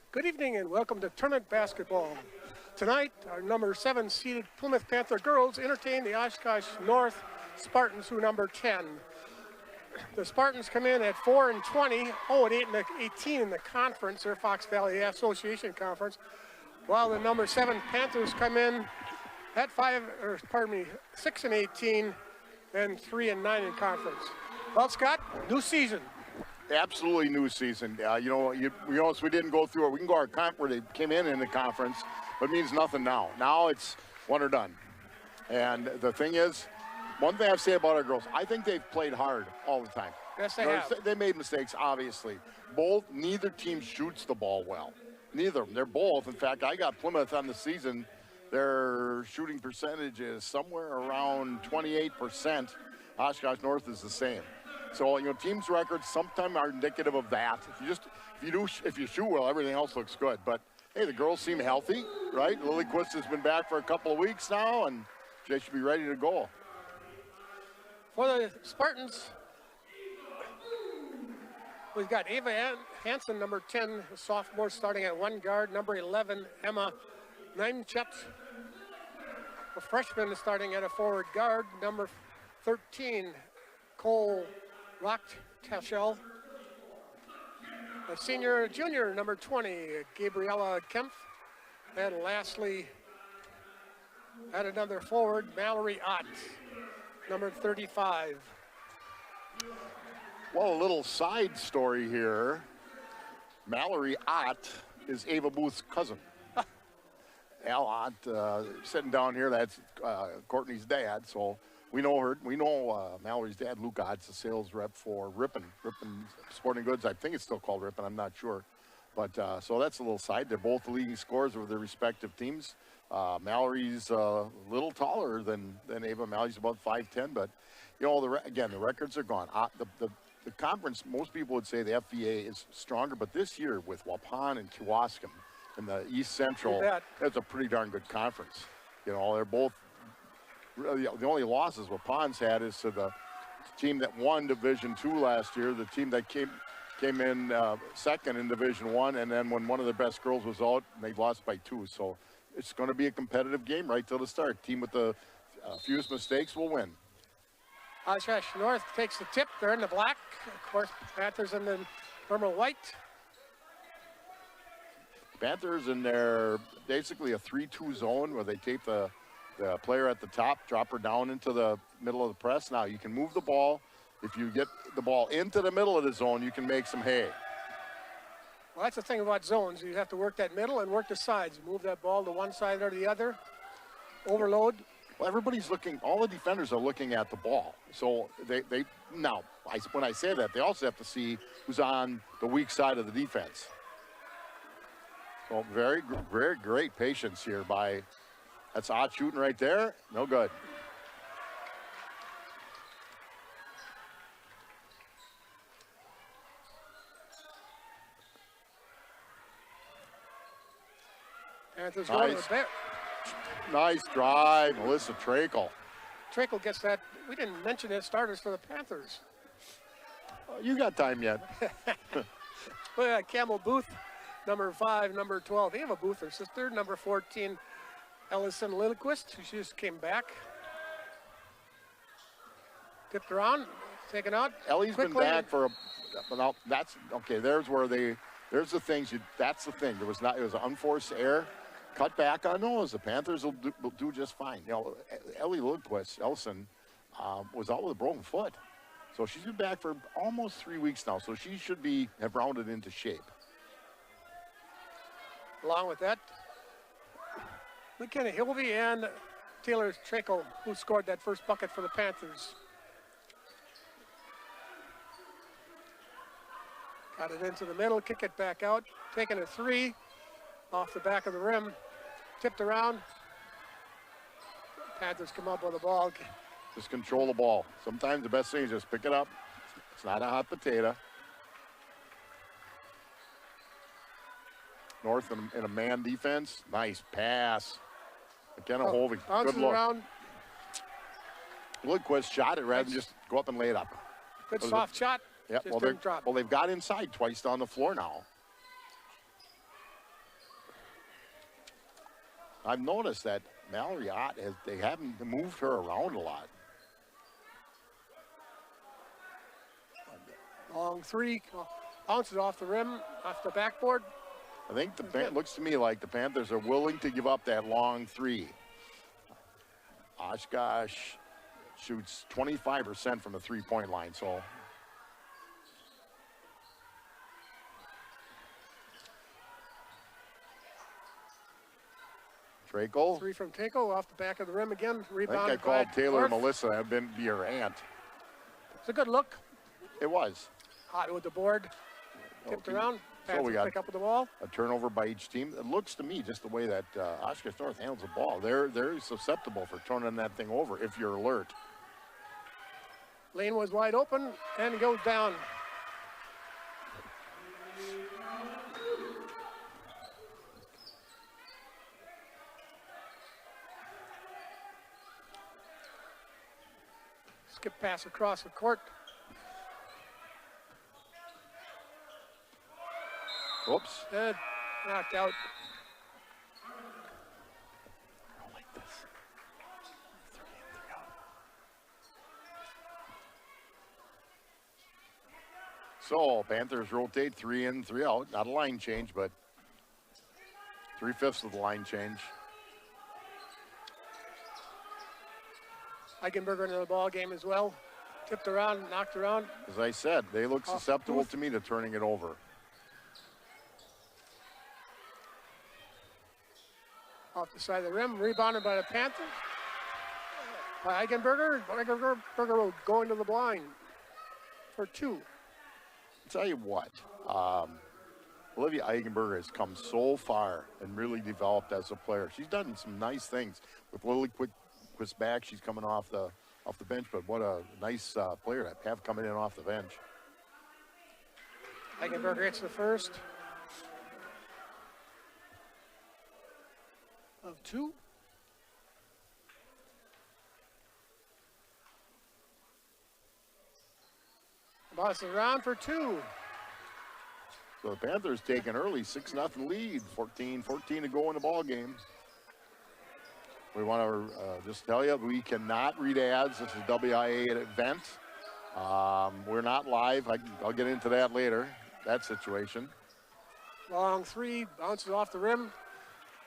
Good evening and welcome to tournament basketball. Tonight, our number 7 seeded Plymouth Panther girls entertain the Oshkosh North Spartans, who number 10. The Spartans come in at 4-20, 0-8-18 in the conference, their Fox Valley Association Conference, while the number 7 Panthers come in at 6-18 and 3-9 in conference. Well, Scott, new season. Absolutely new season. We didn't go through it. We can go our comp where they came in the conference, but it means nothing now. Now it's one or done. And the thing is, one thing I have to say about our girls, I think they've played hard all the time. Yes, they have. They made mistakes, obviously. Neither team shoots the ball well. Neither of them. They're both. In fact, I got Plymouth on the season. Their shooting percentage is somewhere around 28%. Oshkosh North is the same. So, teams' records sometimes are indicative of that. If you shoot well, everything else looks good. But, hey, the girls seem healthy, right? Lilyquist has been back for a couple of weeks now, and they should be ready to go. For the Spartans, we've got Ava Hansen, number 10, a sophomore, starting at one guard. Number 11, Emma Neimchet, a freshman, starting at a forward guard. Number 13, Cole Rock-Tashel. A senior, junior, number 20, Gabriella Kempf. And lastly, at another forward, Mallory Ott, number 35. Well, a little side story here. Mallory Ott is Ava Booth's cousin. Al Ott, sitting down here, that's Courtney's dad, so we know her. We know Mallory's dad, Luke Ott's a sales rep for Ripon Sporting Goods. I think it's still called Ripon, I'm not sure. But so that's a little side. They're both the leading scorers of their respective teams. Mallory's a little taller than Ava. Mallory's about 5'10", but again, the records are gone. The conference, most people would say the FVA is stronger, but this year with Waupun and Kewaskum in the East Central, that's a pretty darn good conference. They're both really, the only losses Waupun's had is to the team that won Division II last year, the team that came in second in Division I, and then when one of the best girls was out, they lost by 2. So it's going to be a competitive game right till the start. Team with the fewest mistakes will win. Oshkosh North takes the tip. They're in the black. Of course, Panthers in the normal white. Panthers in their basically a 3-2 zone where they tape the player at the top, drop her down into the middle of the press. Now, you can move the ball. If you get the ball into the middle of the zone, you can make some hay. Well, that's the thing about zones. You have to work that middle and work the sides. Move that ball to one side or the other. Overload. Well, everybody's looking, all the defenders are looking at the ball. So when I say that, they also have to see who's on the weak side of the defense. So very, very great patience here by, that's Ott shooting right there. No good. Panthers going to the bear. Nice drive, Melissa Trakel. Trakel gets that. We didn't mention his starters for the Panthers. You got time yet. We got Campbell Booth, number 5, number 12. Ava Booth, her sister. Number 14, Ellison Lilliquist, who just came back. Tipped around, taken out. Ellie's quickly. been back for a. Well, that's okay. There's where they. There's the things. That's the thing. There was not. It was an unforced error. Cut back on those. The Panthers will do just fine. You know, Ellie Lundquist, Elson, was out with a broken foot. So she's been back for almost 3 weeks now. So she should have rounded into shape. Along with that, McKenna Hilvey and Taylor Trakel, who scored that first bucket for the Panthers. Got it into the middle, kick it back out, taking a 3 off the back of the rim. Tipped around. Panthers come up with the ball. Just control the ball. Sometimes the best thing is just pick it up. It's not a hot potato. North in a man defense. Nice pass. McKenna Holvey. Good look. Around. Lundquist shot it rather than just go up and lay it up. Good soft shot. Yep. Well, they've got inside twice on the floor now. I've noticed that Mallory Ott they haven't moved her around a lot. Long 3, bounces off the rim, off the backboard. I think it looks to me like the Panthers are willing to give up that long 3. Oshkosh shoots 25% from the 3-point line, so. Trakel. 3 from Trakel, off the back of the rim again. Rebound. I think I called Taylor and Melissa. I've been be her aunt. It's a good look. It was. Hot with the board. Tipped around. So we got pick up with the ball. A turnover by each team. It looks to me just the way that Oshkosh North handles the ball. They're susceptible for turning that thing over if you're alert. Lane was wide open and goes down. Skip pass across the court. Whoops. Good. Knocked out. I don't like this. 3 in, 3 out. So Panthers rotate 3 in, 3 out. Not a line change, but 3/5 of the line change. Eichenberger into the ball game as well. Tipped around, knocked around. As I said, they look susceptible to me to turning it over. Off the side of the rim, rebounded by the Panthers. By Eichenberger. Eichenberger will go into the blind for 2. I'll tell you what, Olivia Eichenberger has come so far and really developed as a player. She's done some nice things with Lily Quist back. She's coming off the bench, but what a nice player to have coming in off the bench. Eichenberger hits the first of 2. Boston around for 2. So the Panthers take an early 6-0 lead, 14-14 to go in the ball game. We want to just tell you, we cannot read ads. This is a WIAA event. We're not live. I'll get into that later, that situation. Long 3, bounces off the rim.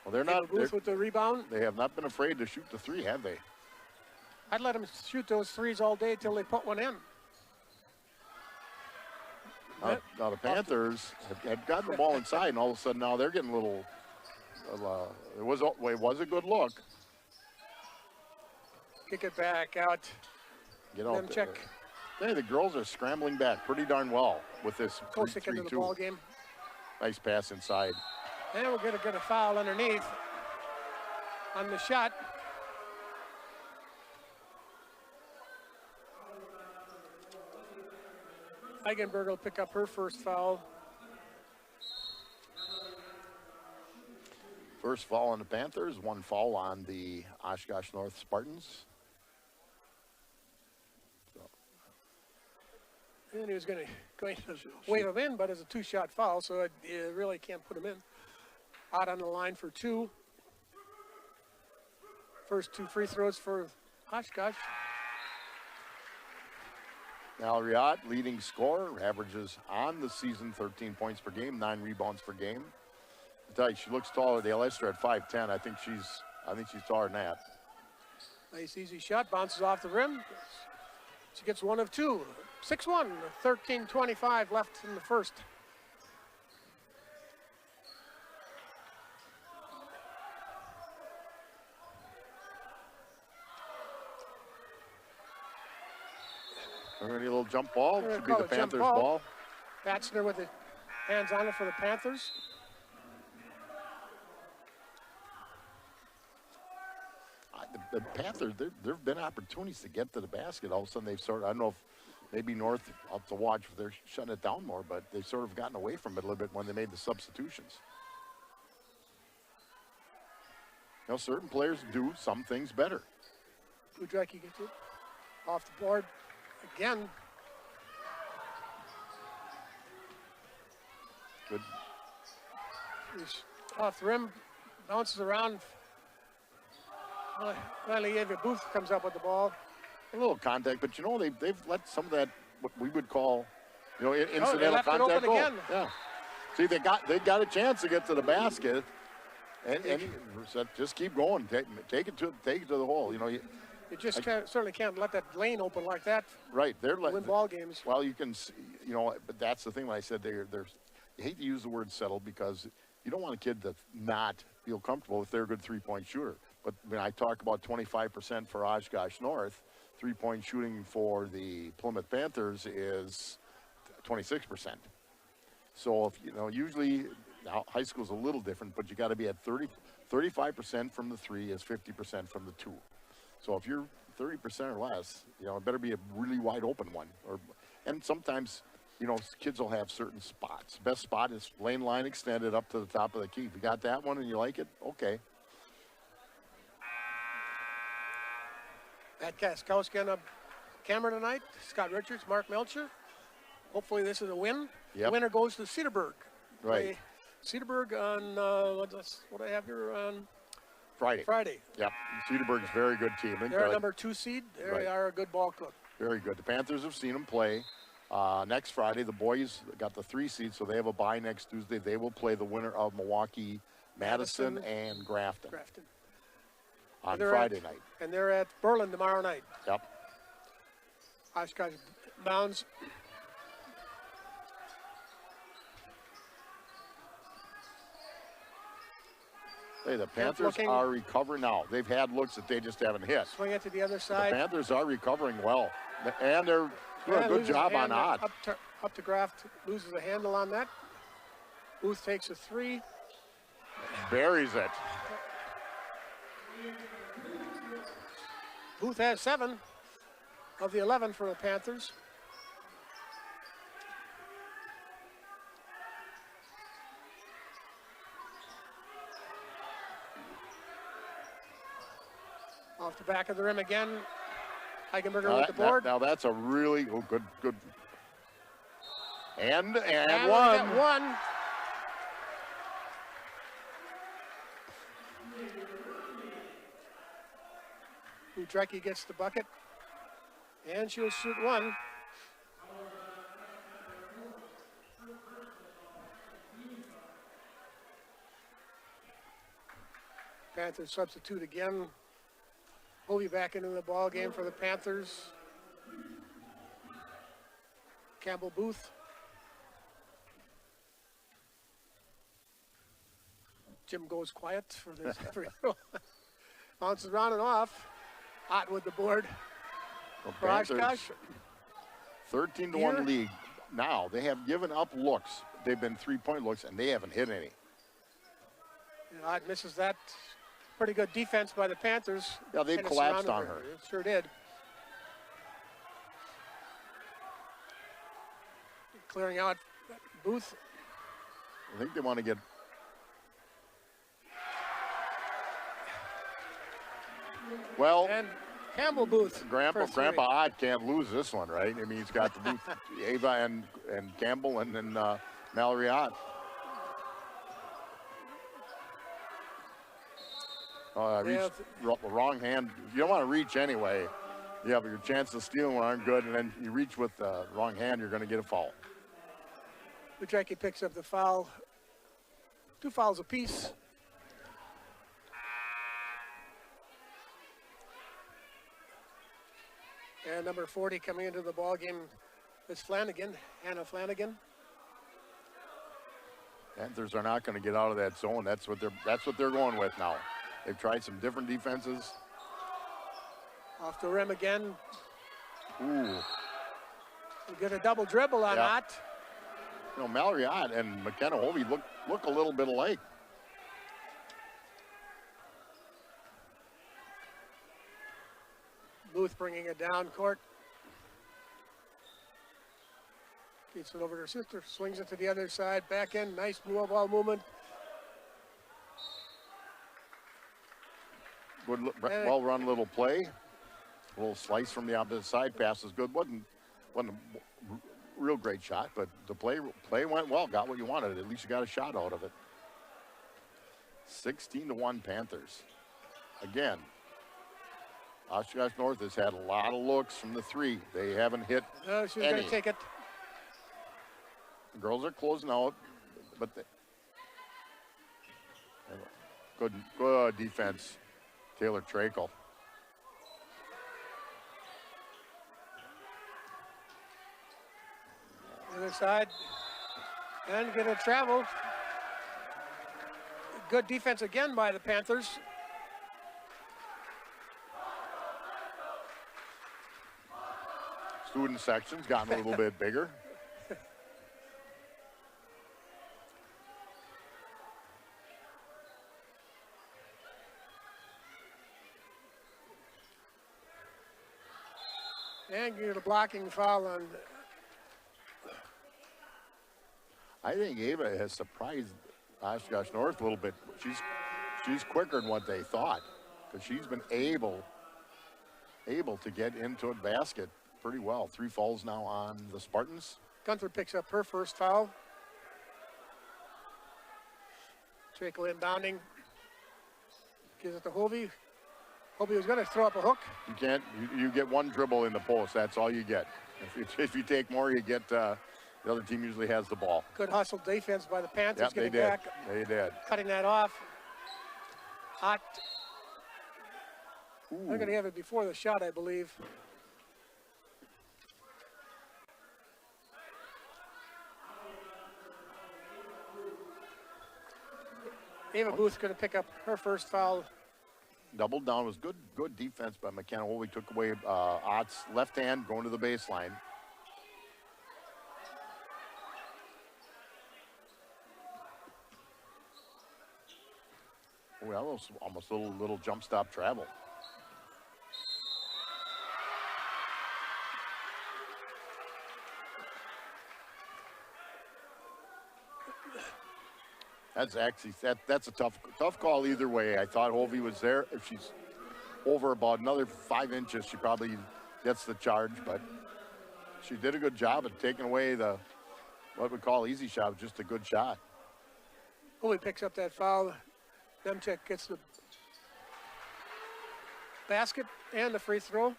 Well, they're not. Booth with the rebound. They have not been afraid to shoot the 3, have they? I'd let them shoot those 3s all day till they put one in. Now the Panthers had gotten the ball inside, and all of a sudden now they're getting a little. It was a good look. Kick it back out. Get out. Check. Hey, the girls are scrambling back pretty darn well with this 3-3 into the ball game. Nice pass inside. And we're going to get a foul underneath on the shot. Eichenberger will pick up her first foul. First foul on the Panthers, 1 foul on the Oshkosh North Spartans. And he was going to wave him in, but it's a 2-shot foul, so you really can't put him in. Out on the line for 2. First 2 free throws for Oshkosh. Mallory Ott, leading scorer, averages on the season 13 points per game, 9 rebounds per game. I tell you, she looks taller. They list her at 5'10". I think she's taller than that. Nice easy shot, bounces off the rim. She gets 1 of 2. 6-1, 13:25 left in the first. Already a little jump ball. Should be the Panthers' ball. Batchner with the hands on it for the Panthers. The Panthers, there have been opportunities to get to the basket. All of a sudden, they've sort of, I don't know if maybe North, I'll have to watch if they're shutting it down more, but they've sort of gotten away from it a little bit when they made the substitutions. You know, certain players do some things better. Budraki gets it off the board again. Good. He's off the rim, bounces around. Finally, Ava Booth comes up with the ball. A little contact, but you know, they've let some of that, what we would call, you know, incidental left contact it open go. again. Yeah. See, they got a chance to get to the basket, and just keep going. Take it to the hole. You know, you just certainly can't let that lane open like that. Right, they're win ball games. Well, you can, you know, but that's the thing. When I said you hate to use the word settle because you don't want a kid to not feel comfortable if they're a good 3-point shooter. But when I talk about 25% for Oshkosh North, 3-point shooting for the Plymouth Panthers is 26%. So if you know, usually now high school's a little different, but you got to be at 35% from the 3 is 50% from the 2. So if you're 30% or less, you know, it better be a really wide open one. And sometimes, you know, kids will have certain spots. Best spot is lane line extended up to the top of the key. If you got that one and you like it, okay. Matt Kaskowski on the camera tonight. Scott Richards, Mark Melcher. Hopefully this is a win. Yep. The winner goes to Cedarburg. Right. Cedarburg on, what I have here on? Friday. Yep. Cedarburg's a very good team. They're a number 2 seed. They are a good ball club. Very good. The Panthers have seen them play. Next Friday, the boys got the 3 seed, so they have a bye next Tuesday. They will play the winner of Milwaukee, Madison and Grafton. On Friday night. And they're at Berlin tomorrow night. Yep. Oshkosh bounds. Hey, the Panthers are recovering now. They've had looks that they just haven't hit. Swing it to the other side. The Panthers are recovering well. And they're doing a good job on Ott. Up to Graft, loses a handle on that. Booth takes a 3. Buries it. Booth has 7 of the 11 for the Panthers. Off the back of the rim again. Heigenberger with the board. Now that's a really good. And one. One. Budraki gets the bucket, and she'll shoot 1. Panthers substitute again. Hovey back into the ball game for the Panthers. Campbell Booth. Jim goes quiet for this. Bounces around and off. Ott with the board. For Oshkosh. 13-1 lead. Now they have given up looks. They've been 3-point looks, and they haven't hit any. Ott misses that. Pretty good defense by the Panthers. Yeah, they collapsed on her. It sure did. Clearing out Booth. I think they want to get. Well, And Campbell Booth. Grandpa for 3. Ott can't lose this one, right? I mean, he's got the Booth, Ava and Campbell, and then Mallory Ott. Reached wrong hand. You don't want to reach anyway. Yeah, but your chances of stealing one aren't good, and then you reach with the wrong hand, you're going to get a foul. Butreki picks up the foul. 2 fouls apiece. And number 40 coming into the ball game is Flanagan, Hannah Flanagan. Panthers are not going to get out of that zone. That's what they're going with now. They've tried some different defenses. Off the rim again. Ooh. We get a double dribble on Ott. You know, Mallory Ott and McKenna Hovey look a little bit alike. Booth bringing it down court. Keeps it over to her sister, swings it to the other side, back end, nice ball movement. Good, well run little play. A little slice from the opposite side, pass is good. Wasn't a real great shot, but the play went well, got what you wanted. At least you got a shot out of it. 16-1 Panthers. Again, Oshkosh North has had a lot of looks from the 3. They haven't hit No, she's any. going to take it. The girls are closing out, but good defense, Taylor Trakel. Other side, and gonna travel. Good defense again by the Panthers. Student section's gotten a little bit bigger. And get a blocking foul on. I think Ava has surprised Oshkosh North a little bit. She's quicker than what they thought, because she's been able to get into a basket pretty well. 3 fouls now on the Spartans. Gunther picks up her first foul. Trakel inbounding. Gives it to Hovey. Hovey was going to throw up a hook. You can't. You get 1 dribble in the post. That's all you get. If you take more, you get. The other team usually has the ball. Good hustle defense by the Panthers. Yep, getting they did. back. They did. Cutting that off. Hot. Ooh. They're going to have it before the shot, I believe. Ava Booth's going to pick up her first foul. Doubled down. Was good defense by McKenna. We took away Ott's left hand going to the baseline. Well, that was almost a little jump stop travel. That's actually that's a tough call either way. I thought Hovey was there. If she's over about another 5 inches, she probably gets the charge. But she did a good job of taking away the what we call easy shot, just a good shot. Hovey picks up that foul. Demchek gets the basket and the free throw.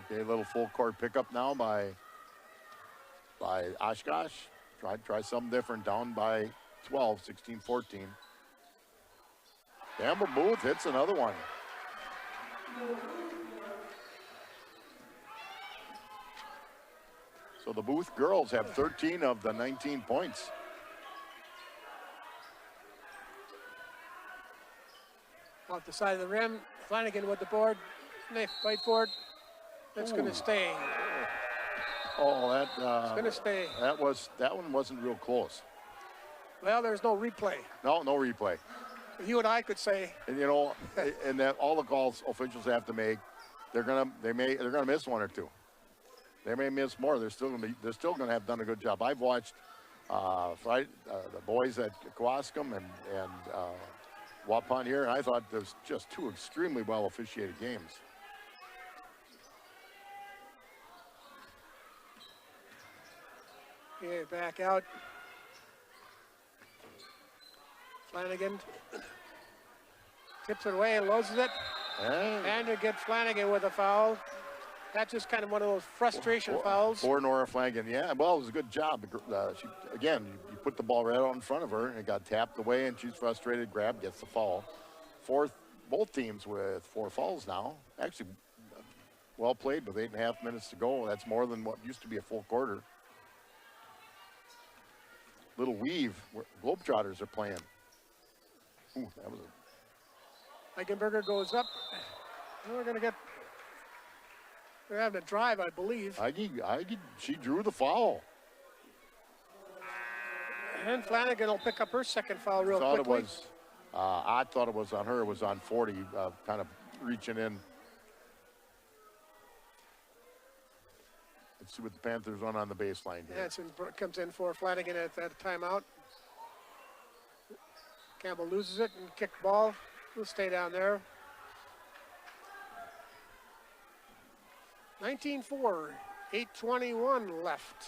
Okay, a little full court pickup now by Oshkosh. Try something different, down by 12, 16-14. Campbell Booth hits another one. So the Booth girls have 13 of the 19 points. Off the side of the rim, Flanagan with the board. They fight for it. That's going to stay. Oh, It's going to stay. That one wasn't real close. Well, there's no replay. No replay. You and I could say. And you know, and that all the calls officials have to make, they're gonna miss 1 or 2. They may miss more. They're still gonna have done a good job. I've watched the boys at Kewaskum and Waupun here, and I thought there was just two extremely well officiated games. Yeah, back out. Flanagan tips it away and loses it. And you get Flanagan with a foul. That's just kind of one of those frustration fouls. For Nora Flanagan, yeah. Well, it was a good job. Again, you put the ball right out in front of her, and it got tapped away, and she's frustrated, grabbed, gets the foul. Both teams with 4 fouls now. Actually, well played with 8.5 minutes to go. That's more than what used to be a full quarter. Little weave. Globetrotters are playing. Ooh, that was a... Eichenberger goes up. We're going to get... They're having a drive, I believe. She drew the foul. And Flanagan will pick up her second foul real quickly. I thought it was on her. It was on 40, kind of reaching in. Let's see what the Panthers run on the baseline here. Hanson comes in for Flanagan at that timeout. Campbell loses it and kick ball. We'll stay down there. 19-4, 8:21 left.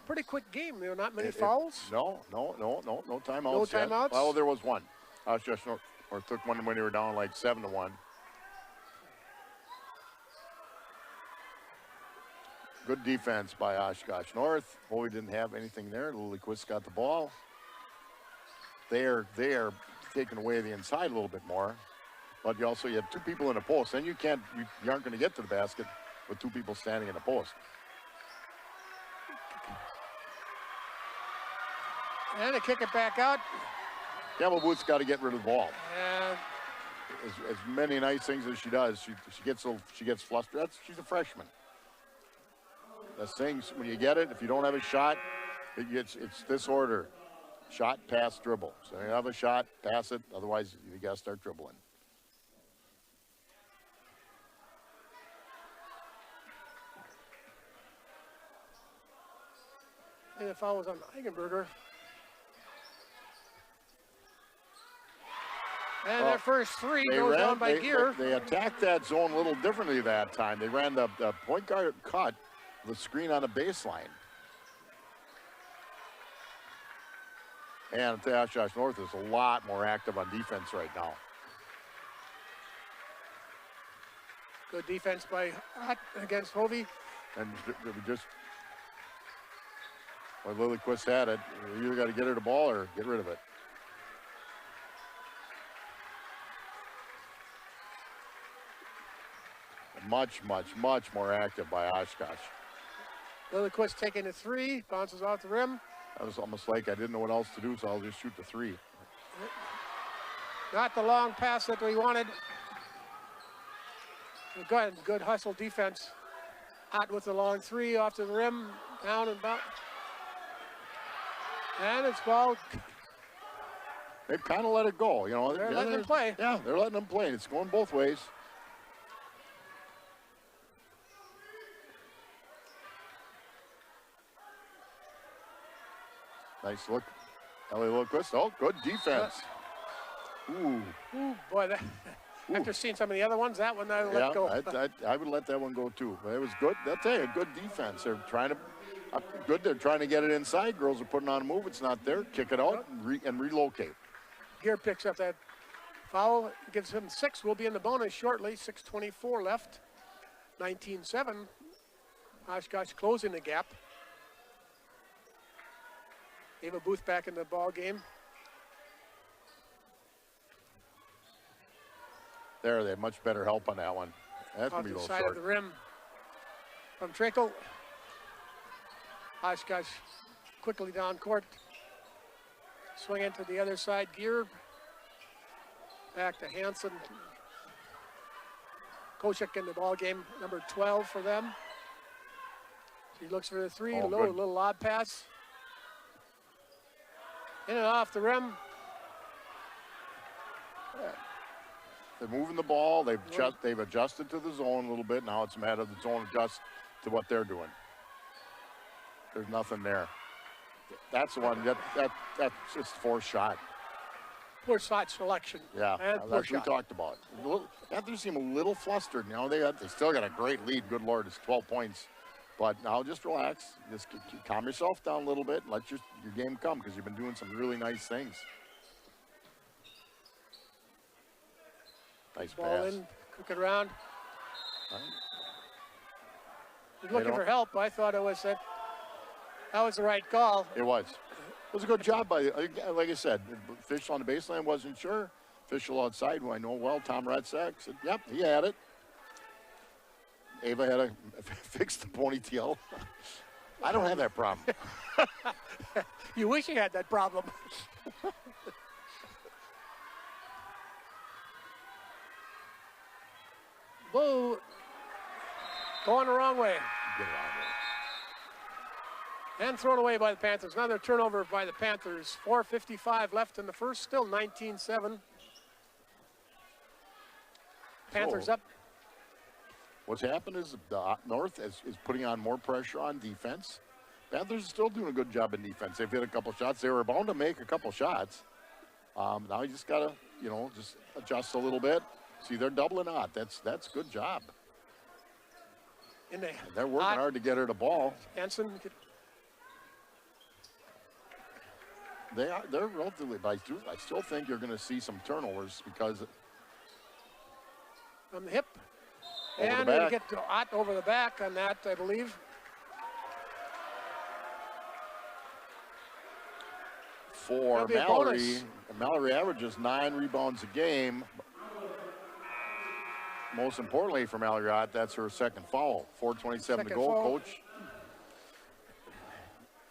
Pretty quick game. There are not many fouls. No timeouts. No timeouts? Oh, there was one. Oshkosh North took one when they were down like 7-1. Good defense by Oshkosh North. Boy, didn't have anything there. Lilyquist got the ball. They are taking away the inside a little bit more. But you have 2 people in a post, and you aren't going to get to the basket with 2 people standing in a post. And they kick it back out. Campbell Booth's got to get rid of the ball. And As many nice things as she does, she gets flustered. She's a freshman. The things when you get it, if you don't have a shot, it's this order: shot, pass, dribble. So you have a shot, pass it. Otherwise, you got to start dribbling. And the foul was on Eichenberger. And their first 3 goes down by Gear. They attacked that zone a little differently that time. They ran the point guard cut, the screen on the baseline. And Oshkosh North is a lot more active on defense right now. Good defense by Ott against Hovey. And when Lilyquist had it, you either got to get her the ball or get rid of it. Much more active by Oshkosh. Lilyquist taking a 3, bounces off the rim. That was almost like I didn't know what else to do, so I'll just shoot the 3. Not the long pass that we wanted. Good hustle defense. Ott with the long 3 off to the rim, down and back. And it's ball. They've kind of let it go, They're letting them play. Yeah, they're letting them play. It's going both ways. Nice look. Ellie Lilyquist. Oh, good defense. Ooh, boy, after seeing some of the other ones, that one I let go. I would let that one go too. But it was good. I'll tell you, good defense. They're trying to get it inside. Girls are putting on a move. It's not there. Kick it out and relocate. Gear picks up that foul, gives him 6. We'll be in the bonus shortly. 6:24 left. 19-7. Oshkosh closing the gap. Ava Booth back in the ball game. They have much better help on that one. That's Off going to be a the little side short. of the rim from Trickle. Oshkosh quickly down court. Swing into the other side. Gear. Back to Hanson. Kochik in the ball game, number 12 for them. She looks for the 3, little lob pass. In and off the rim. They're moving the ball. They've adjusted to the zone a little bit. Now it's a matter of the zone adjust to what they're doing. There's nothing there. That's the one. That's just forced shot. poor shot selection. Yeah, and poor that's what shot. we talked about. Panthers seem a little flustered now. They still got a great lead. Good Lord, it's 12 points. But now just relax. Just calm yourself down a little bit. And let your game come because you've been doing some really nice things. Nice Ball pass. in, cook it around. Right. He's looking for help. I thought it was that was the right call. It was. It was a good job by, like I said, official on the baseline wasn't sure. Official outside, who I know well, Tom Ratzak, said, yep, he had it. Ava had to fix the ponytail. I don't have that problem. You wish you had that problem. Boo. Going the wrong way. Get around there. And thrown away by the Panthers. Another turnover by the Panthers. 4:55 left in the first, still 19-7. Panthers up. What's happened is the North is putting on more pressure on defense. Panthers are still doing a good job in defense. They've hit a couple shots. They were bound to make a couple shots. Now you just got to, just adjust a little bit. See, they're doubling out. That's good job. And they're working hard to get her the ball. Hansen. They're relatively, but I still think you're going to see some turnovers because from the hip. Over and the we back. get to Ott over the back on that, I believe. For That'll be a Mallory, bonus. Mallory averages 9 rebounds a game. Most importantly for Mallory Ott, that's her second foul. 4:27 to Second go. foul.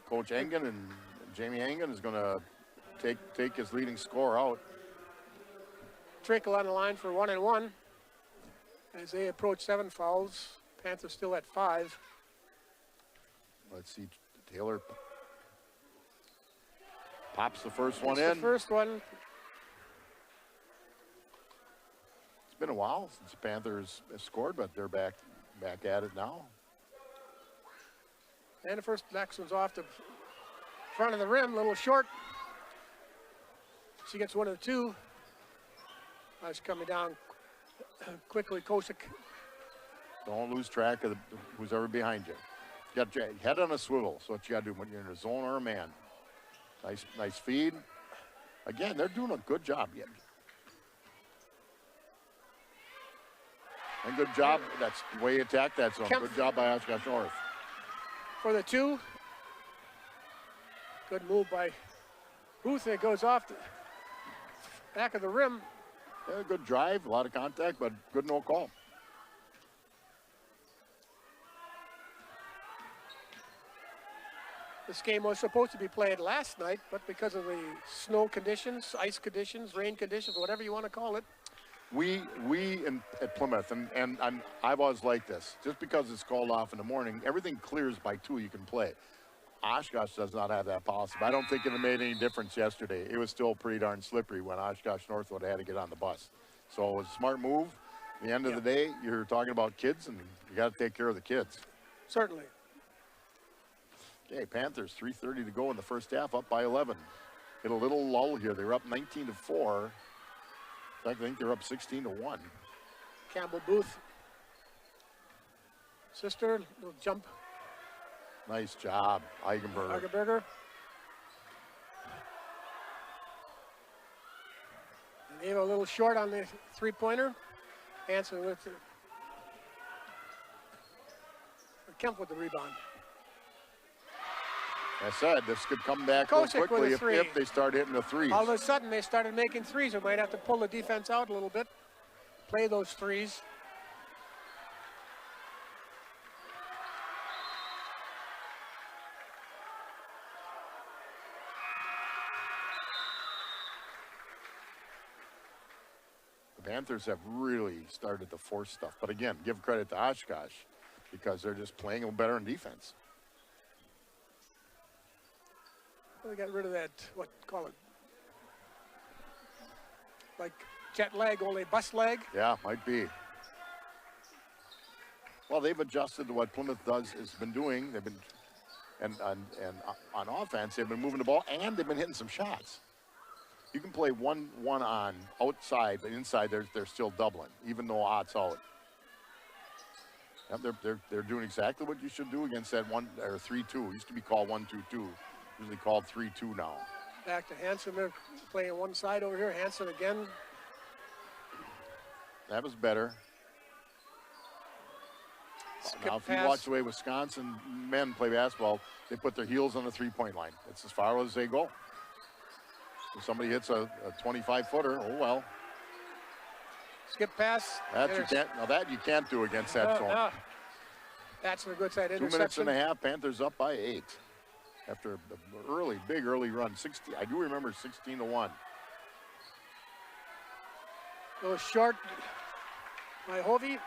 Coach Engen and Jamie Engen is going to take his leading scorer out. Trinkle on the line for 1-1. As they approach 7 fouls, Panthers still at 5. Let's see, Taylor pops the first one That's in. the first one. It's been a while since the Panthers have scored, but they're back at it now. And the first next one's off the front of the rim, a little short. She gets one of the two. She's coming down quickly. Kosick. Don't lose track of who's ever behind you. You got your head on a swivel. So what you got to do when you're in a zone or a man. Nice feed. Again, they're doing a good job. Yeah. And good job. That's the way you attack that zone. Good job by Oshkosh North. For the two. Good move by Booth. It goes off the back of the rim. Yeah, good drive, a lot of contact, but good no call. This game was supposed to be played last night, but because of the snow conditions, ice conditions, rain conditions, whatever you want to call it. We at Plymouth, and I've always liked this. Just because it's called off in the morning, everything clears by 2, you can play. Oshkosh does not have that policy. I don't think it made any difference yesterday. It was still pretty darn slippery when Oshkosh North would have had to get on the bus. So it was a smart move. At the end of the day, you're talking about kids, and you got to take care of the kids. Certainly. Okay, Panthers, 3:30 to go in the first half, up by 11. Hit a little lull here. They were up 19-4. In fact, I think they're up 16-1. Campbell Booth. Sister, little jump. Nice job, Eigenberger. Argenberger. And Ava a little short on the three-pointer. Hansen with it. Kemp with the rebound. I said this could come back real Kosick quickly with a if they start hitting the threes. All of a sudden, they started making threes. We might have to pull the defense out a little bit, play those threes. The Panthers have really started to force stuff. But again, give credit to Oshkosh because they're just playing a little better in defense. We got rid of that, call it, like jet lag, only bus lag. Yeah, might be. Well, they've adjusted to what Plymouth has been doing. They've been, and on offense, they've been moving the ball and they've been hitting some shots. You can play 1-1 on outside, but inside they're still doubling, even though Ott's out. Yep, they're doing exactly what you should do against that 1 or 3-2. It used to be called 1-2-2. Usually called 3-2 now. Back to Hanson. They're playing one side over here. Hanson again. That was better. Skip Now, if you pass. watch the way Wisconsin men play basketball, they put their heels on the three-point line. It's as far as they go. If somebody hits a 25-footer, oh well. Skip pass. That you can't do against that zone. That's a good side 2 interception. minutes and a half. Panthers up by 8 after a big early run. 16. I do remember 16-1. A little short by Hovey.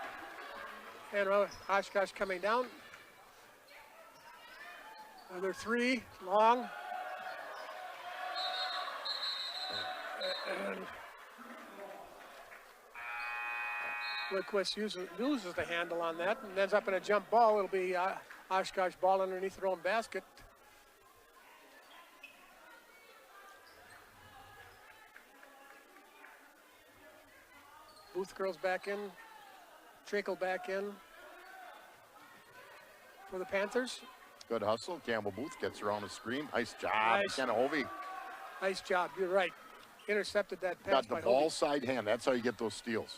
And Oshkosh coming down. Another 3, long. And Liquist loses the handle on that and ends up in a jump ball. It'll be Oshkosh ball underneath their own basket. Booth girls back in. Trickle back in for the Panthers. Good hustle. Campbell Booth gets around the screen. Nice job. Nice. Kenna Hovey. Nice job. You're right. Intercepted that pass Got the by ball Hovey. side hand. That's how you get those steals.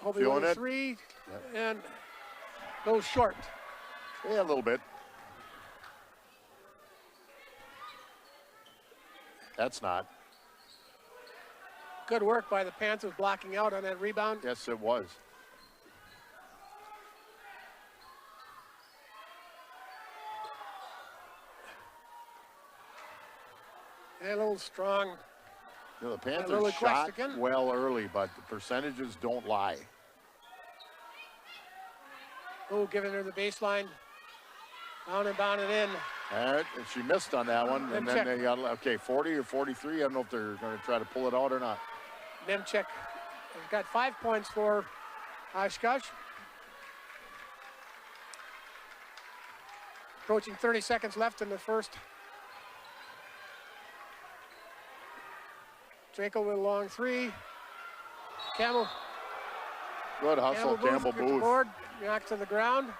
Hovey Feeling with a it? 3 Yep. and goes short. Yeah, a little bit. That's not. Good work by the Panthers blocking out on that rebound. Yes, it was. And a little strong. You know, the little Panthers request shot again. well early, but the percentages don't lie. Oh, giving her the baseline. Down and down and in. All right, and she missed on that one, and then check. they got, okay, 40 or 43. I don't know if they're going to try to pull it out or not. Nemchek has got 5 points for Oshkosh. Approaching 30 seconds left in the first. Draco with a long 3. Campbell. Good hustle, Campbell gets Booth. board, knocked to the ground.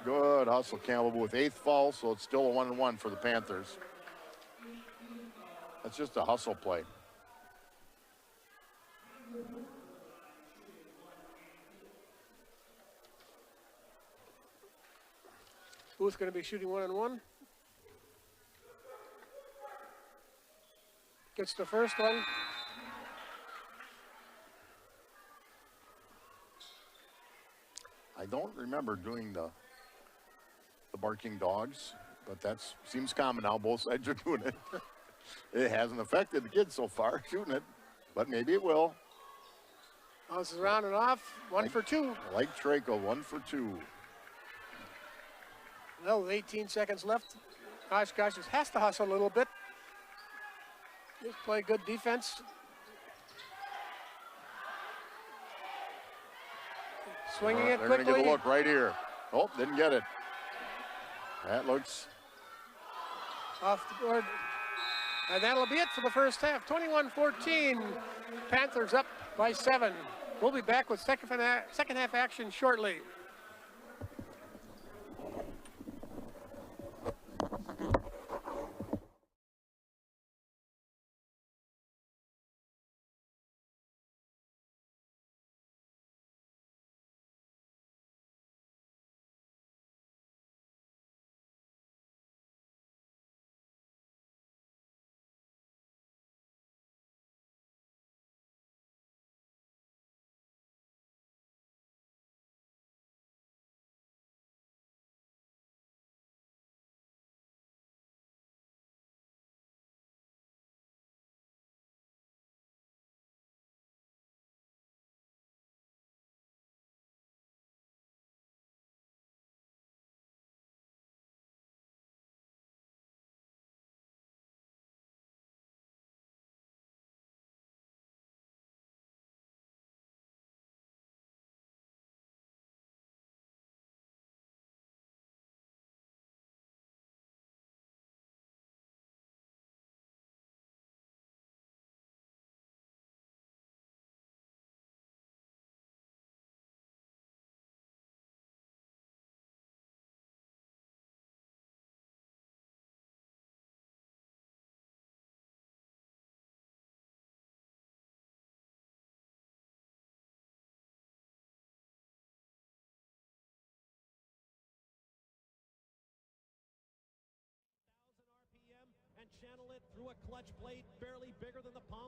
Good hustle, Campbell Booth. 8th foul, so it's still a 1-1 for the Panthers. That's just a hustle play. Booth going to be shooting 1-on-1. Gets the first one. I don't remember doing the barking dogs, but that seems common now. Both sides are doing it. It hasn't affected the kids so far shooting it, but maybe it will. Bounces around and off. 1 for 2. Like Traco, 1 for 2. Well, with 18 seconds left, Oshkosh has to hustle a little bit. Just play good defense. Swinging it They're quickly. going to get a look right here. Oh, didn't get it. That looks. Off the board. And that'll be it for the first half. 21-14. Panthers up by 7. We'll be back with second half action shortly. through a clutch blade barely bigger than the palm.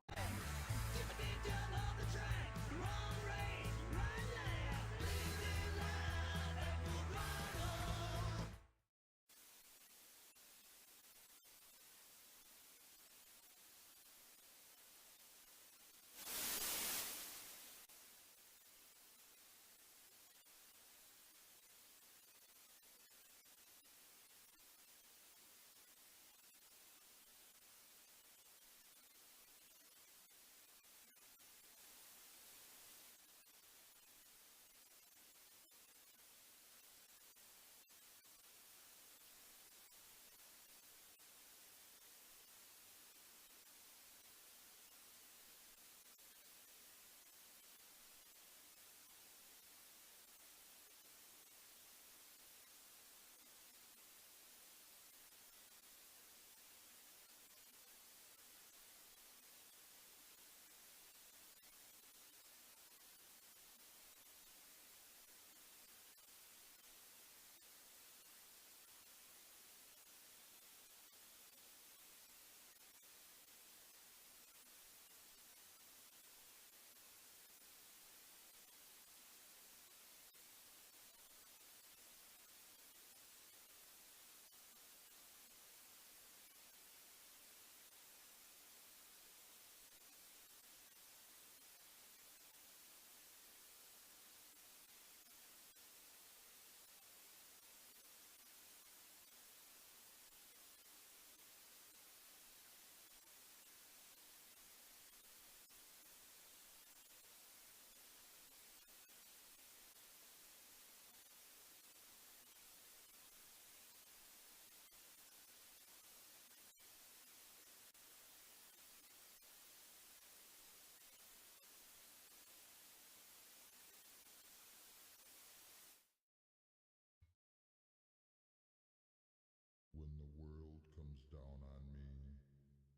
When the world comes down on me,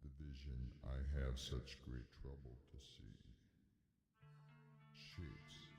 the vision I have such great trouble to see shapes.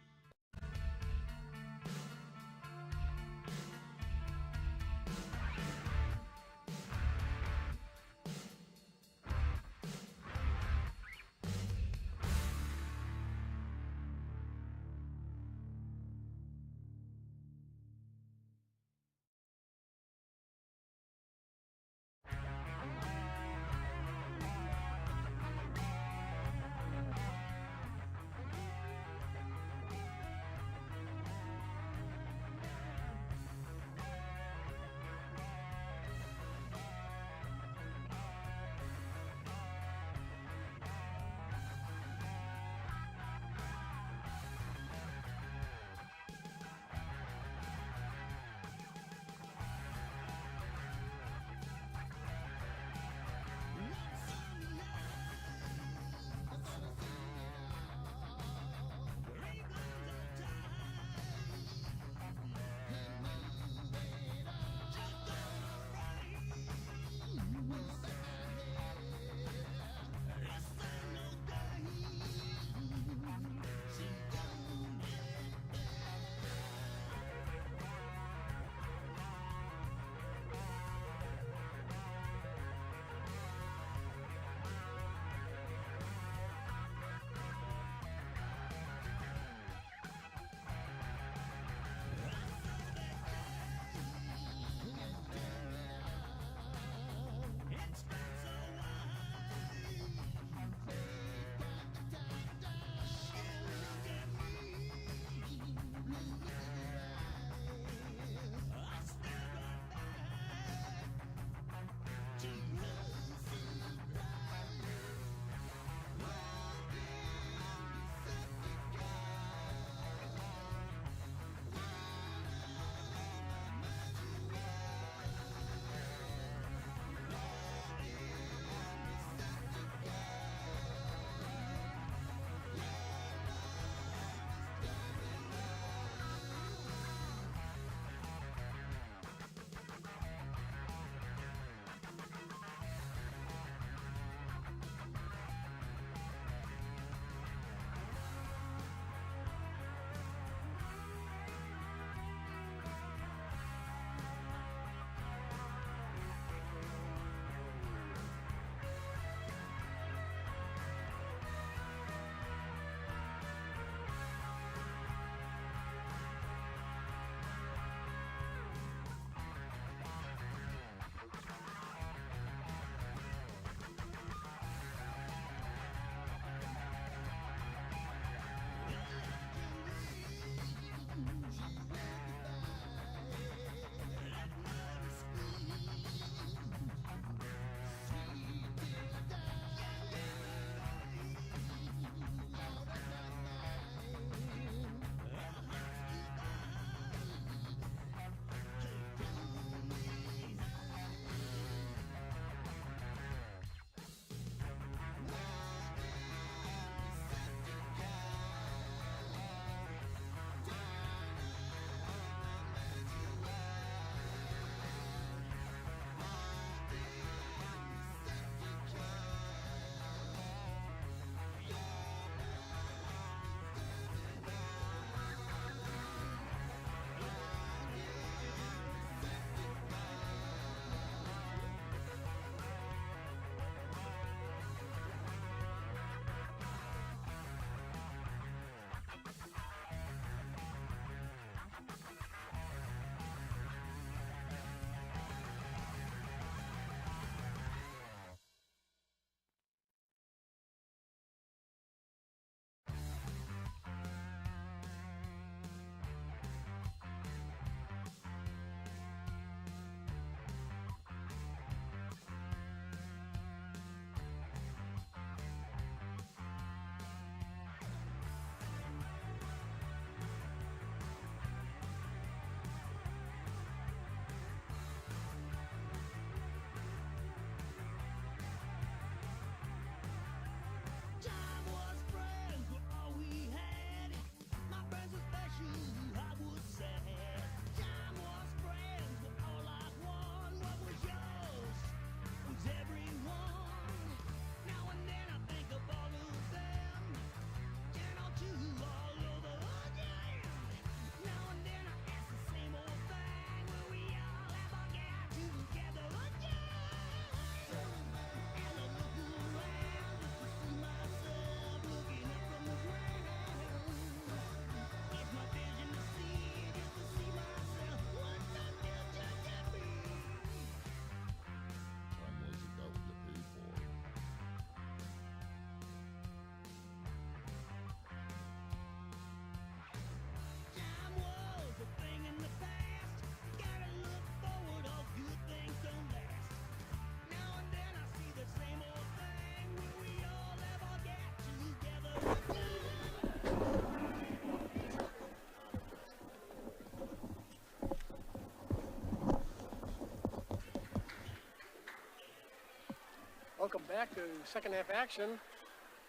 Welcome back to second half action.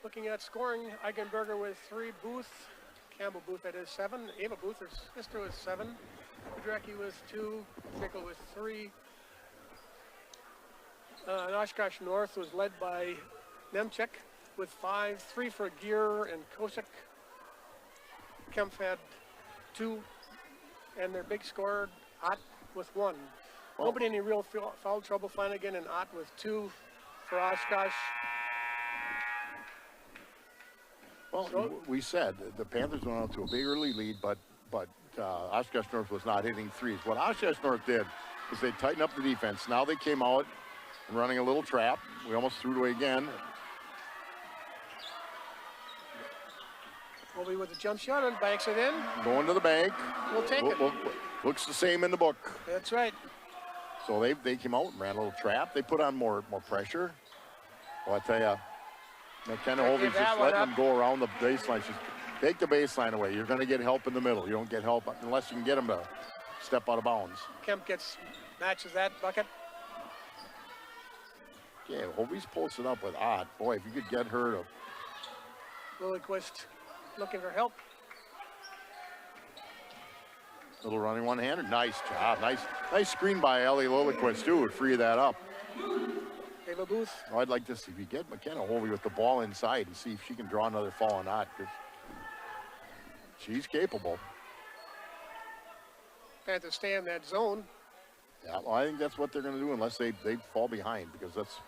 Looking at scoring, Eigenberger with 3, Booth, Campbell Booth that is 7, Ava Booth, her sister with 7, Kudrecki with 2, Pickle with 3. Oshkosh North was led by Nemchek with 5, 3 for Gear and Kosik. Kempf had 2, and their big scorer, Ott, with 1. Well, nobody in any real foul trouble. Flanagan and Ott with 2 for Oshkosh. Well, we said the Panthers went out to a big early lead, but Oshkosh North was not hitting threes. What Oshkosh North did is they tightened up the defense. Now they came out and running a little trap. We almost threw it away again. Colby with a jump shot and banks it in. Going to the bank. We'll take it. Looks the same in the book. That's right. So they came out and ran a little trap. They put on more pressure. Well, I tell you, McKenna Holby's just letting them go around the baseline. Just take the baseline away. You're going to get help in the middle. You don't get help unless you can get them to step out of bounds. Kemp matches that bucket. Yeah, Holby's posted up with Ott. Boy, if you could get her to... Lilliquist looking for help. Little running one-hander. Nice job. Nice screen by Ellie Lilliquist, too, would free that up. Ava Booth. Oh, I'd like to see if you get McKenna Holby with the ball inside and see if she can draw another foul or not, because she's capable. Panthers stay in that zone. Yeah, well, I think that's what they're going to do unless they fall behind, because that's,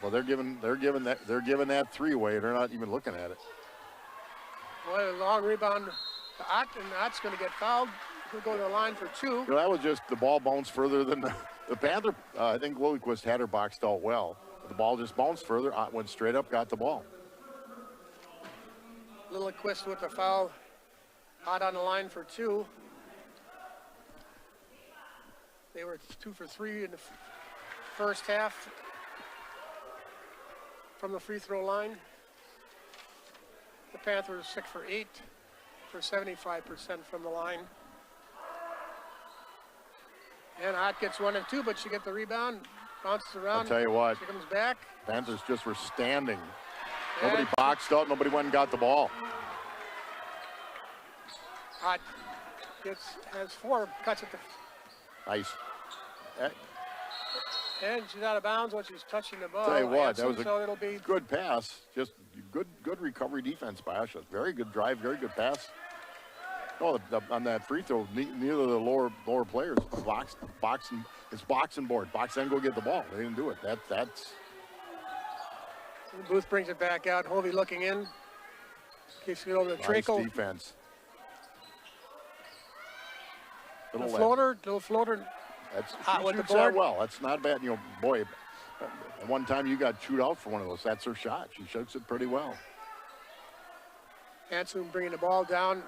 well, they're giving that 3 away. They're not even looking at it. Boy, a long rebound to Ott, and Ott's going to get fouled. He'll go to the line for 2. You know, that was just the ball bounced further than the Panther. I think Lilliquist had her boxed out well. The ball just bounced further. Ott went straight up, got the ball. Lilliquist with the foul. Ott on the line for 2. They were 2 for 3 in the first half from the free throw line. The Panthers 6 for 8 for 75% from the line. And Ott gets 1 and 2, but she gets the rebound, bounces around. I'll tell you what. She comes back. Panthers just were standing. And nobody boxed out. Nobody went and got the ball. Ott has 4 cuts at the. Nice. And she's out of bounds when she's touching the ball. Tell you what, that was so it'll be good pass. Just good recovery defense by Oshkosh. Very good drive, very good pass. No, on that free throw, neither of the lower players boxing. It's boxing board. Box then go get the ball. They didn't do it. That's. Booth brings it back out. Hovey looking in. Keeps it over to Trickle. Nice defense. Little floater. That's Hot she with the shoots that board. well. That's not bad. You know, boy, one time you got chewed out for one of those. That's her shot. She shoots it pretty well. Hanson bringing the ball down.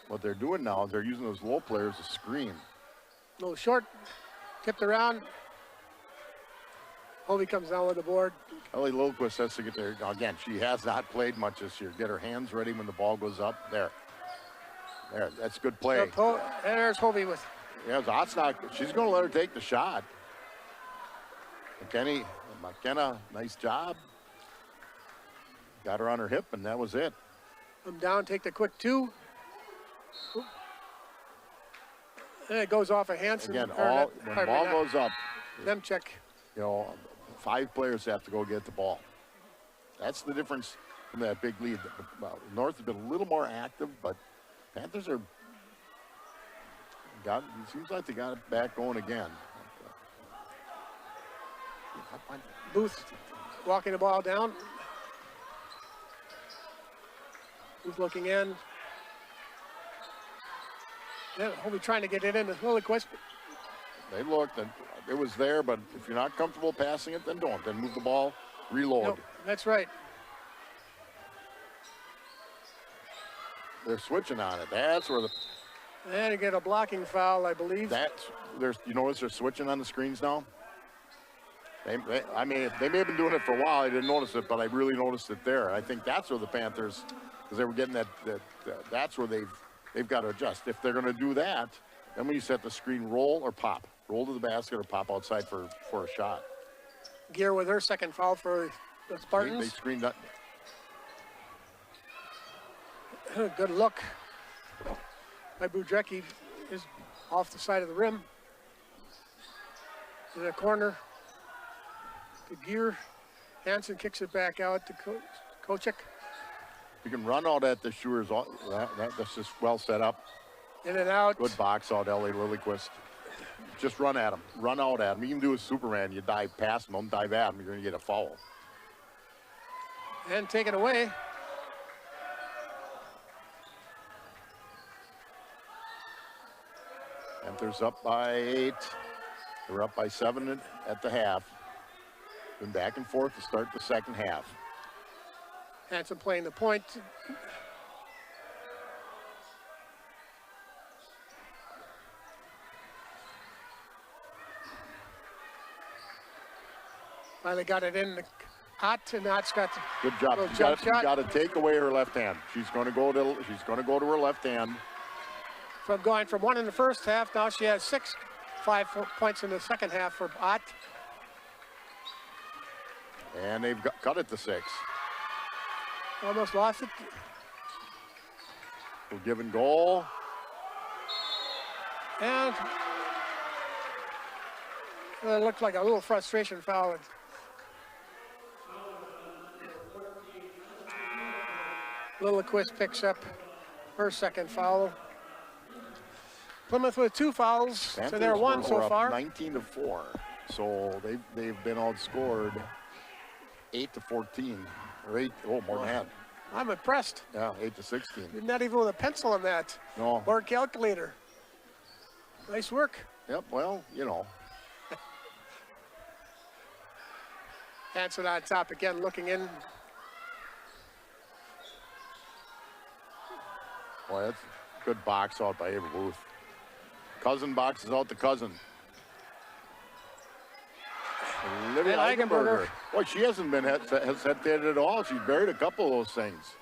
What they're doing now is they're using those low players to screen. A little short. Tipped around. Hovey comes down with the board. Ellie Lilliquist has to get there. Now, again, she has not played much this year. Get her hands ready when the ball goes up. There, that's good play. There's Hovey with. Yeah, Ott's not. She's going to let her take the shot. McKenna, nice job. Got her on her hip, and that was it. Come down, take the quick 2. And it goes off of Hanson. Again, when the ball goes up, Nemchek. you know, 5 players have to go get the ball. That's the difference from that big lead. North has been a little more active, but Panthers it seems like they got it back going again. Booth walking the ball down. Booth looking in. Yeah, Hovey trying to get it in. Lilliquist. They looked, and it was there, but if you're not comfortable passing it, then don't. Then move the ball, reload. No, that's right. They're switching on it. That's where And you get a blocking foul, I believe. you notice they're switching on the screens now? I mean, they may have been doing it for a while. I didn't notice it, but I really noticed it there. I think that's where the Panthers, because they were getting that's where they've got to adjust. If they're going to do that, then when you set the screen, roll or pop. roll to the basket or pop outside for a shot. Gear with her second foul for the They Spartans. screened that. Good look by Budrecki is off the side of the rim. In the corner to Gear. Hansen kicks it back out to Kochik. You can run out at the Schuers. That's just well set up. In and out. Good box out, Ellie Lillyquist. Just run at him. Run out at him. You can do a Superman. You dive past him, don't dive at him. You're going to get a foul. And taken away. Panthers up by 8. They were up by 7 at the half. Been back and forth to start the second half. Hansen playing the point. Finally got it in. Ott, and Ott's got the Good job. little You jump shot. got to take away her left hand. She's going to go to her left hand. From going from 1 in the first half, now she has 5 points in the second half for Ott. And they've cut it to 6. Almost lost it. We're giving goal. And it looked like a little frustration foul. Lilliquist picks up her second foul. Plymouth with 2 fouls, so they're 1 so far. 19-4. So they've been outscored 8-14 or 8. Oh, more than that. I'm impressed. Yeah, 8-16. Not even with a pencil on that. No. Or a calculator. Nice work. Yep. Well, you know. Hansen on top again, looking in. Boy, that's a good box out by Ava Booth. Cousin boxes out the cousin. Olivia Eichenberger. Boy, she hasn't been hesitated at all. She's buried a couple of those things.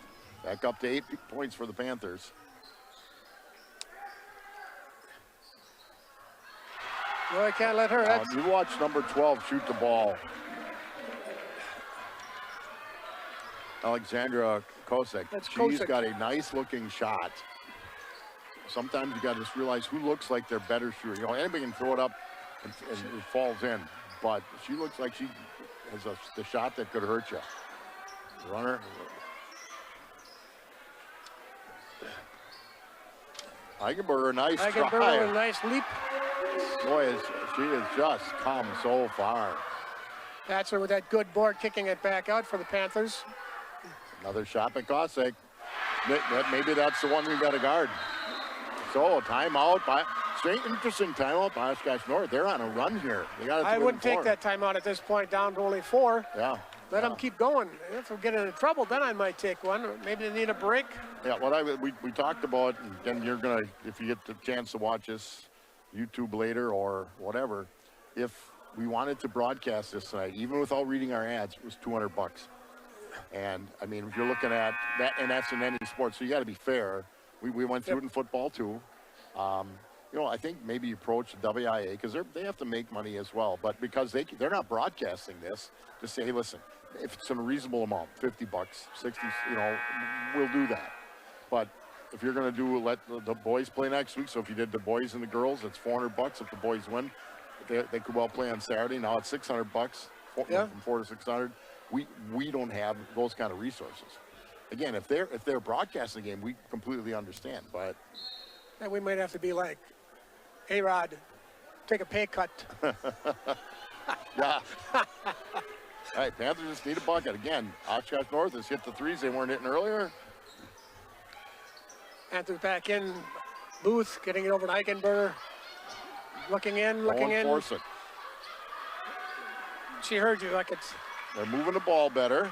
Back up to 8 points for the Panthers. No, I can't let her. You watch number 12 shoot the ball. Alexandra Kosek. She's got a nice looking shot. Sometimes you got to just realize who looks like they're better shooter. You know, anybody can throw it up and it falls in, but she looks like she has the shot that could hurt you. Runner. Eichenberger, nice try. Nice leap. Boy, she has just come so far. Patzer with that good board, kicking it back out for the Panthers. Another shot by Kosek. Maybe that's the one we got to guard. So timeout by interesting timeout by Oshkosh North. They're on a run here. I wouldn't take that timeout at this point, down to only 4. Yeah. Let them keep going. If we get into trouble, then I might take one. Maybe they need a break. Yeah, we talked about, and you're gonna, if you get the chance to watch this YouTube later or whatever, if we wanted to broadcast this tonight, even without reading our ads, it was $200. And I mean, if you're looking at that, and that's in any sport, so you got to be fair. We went through it in football too. You know, I think maybe you approach the WIAA because they have to make money as well. But because they're not broadcasting this, to say, hey, listen, if it's in a reasonable amount, $50, $60, you know, we'll do that. But if you're going to let the boys play next week, so if you did the boys and the girls, it's $400. If the boys win, they could well play on Saturday. Now it's $600 from 4 to 600. We don't have those kind of resources. Again, if they're broadcasting the game, we completely understand. But we might have to be like A-Rod, take a pay cut. Yeah. All right, Panthers just need a bucket. Again, Oshkosh North has hit the threes they weren't hitting earlier. Panthers back in. Booth getting it over to Eichenberger. Looking in, looking in. Force it. She heard you like it's. They're moving the ball better.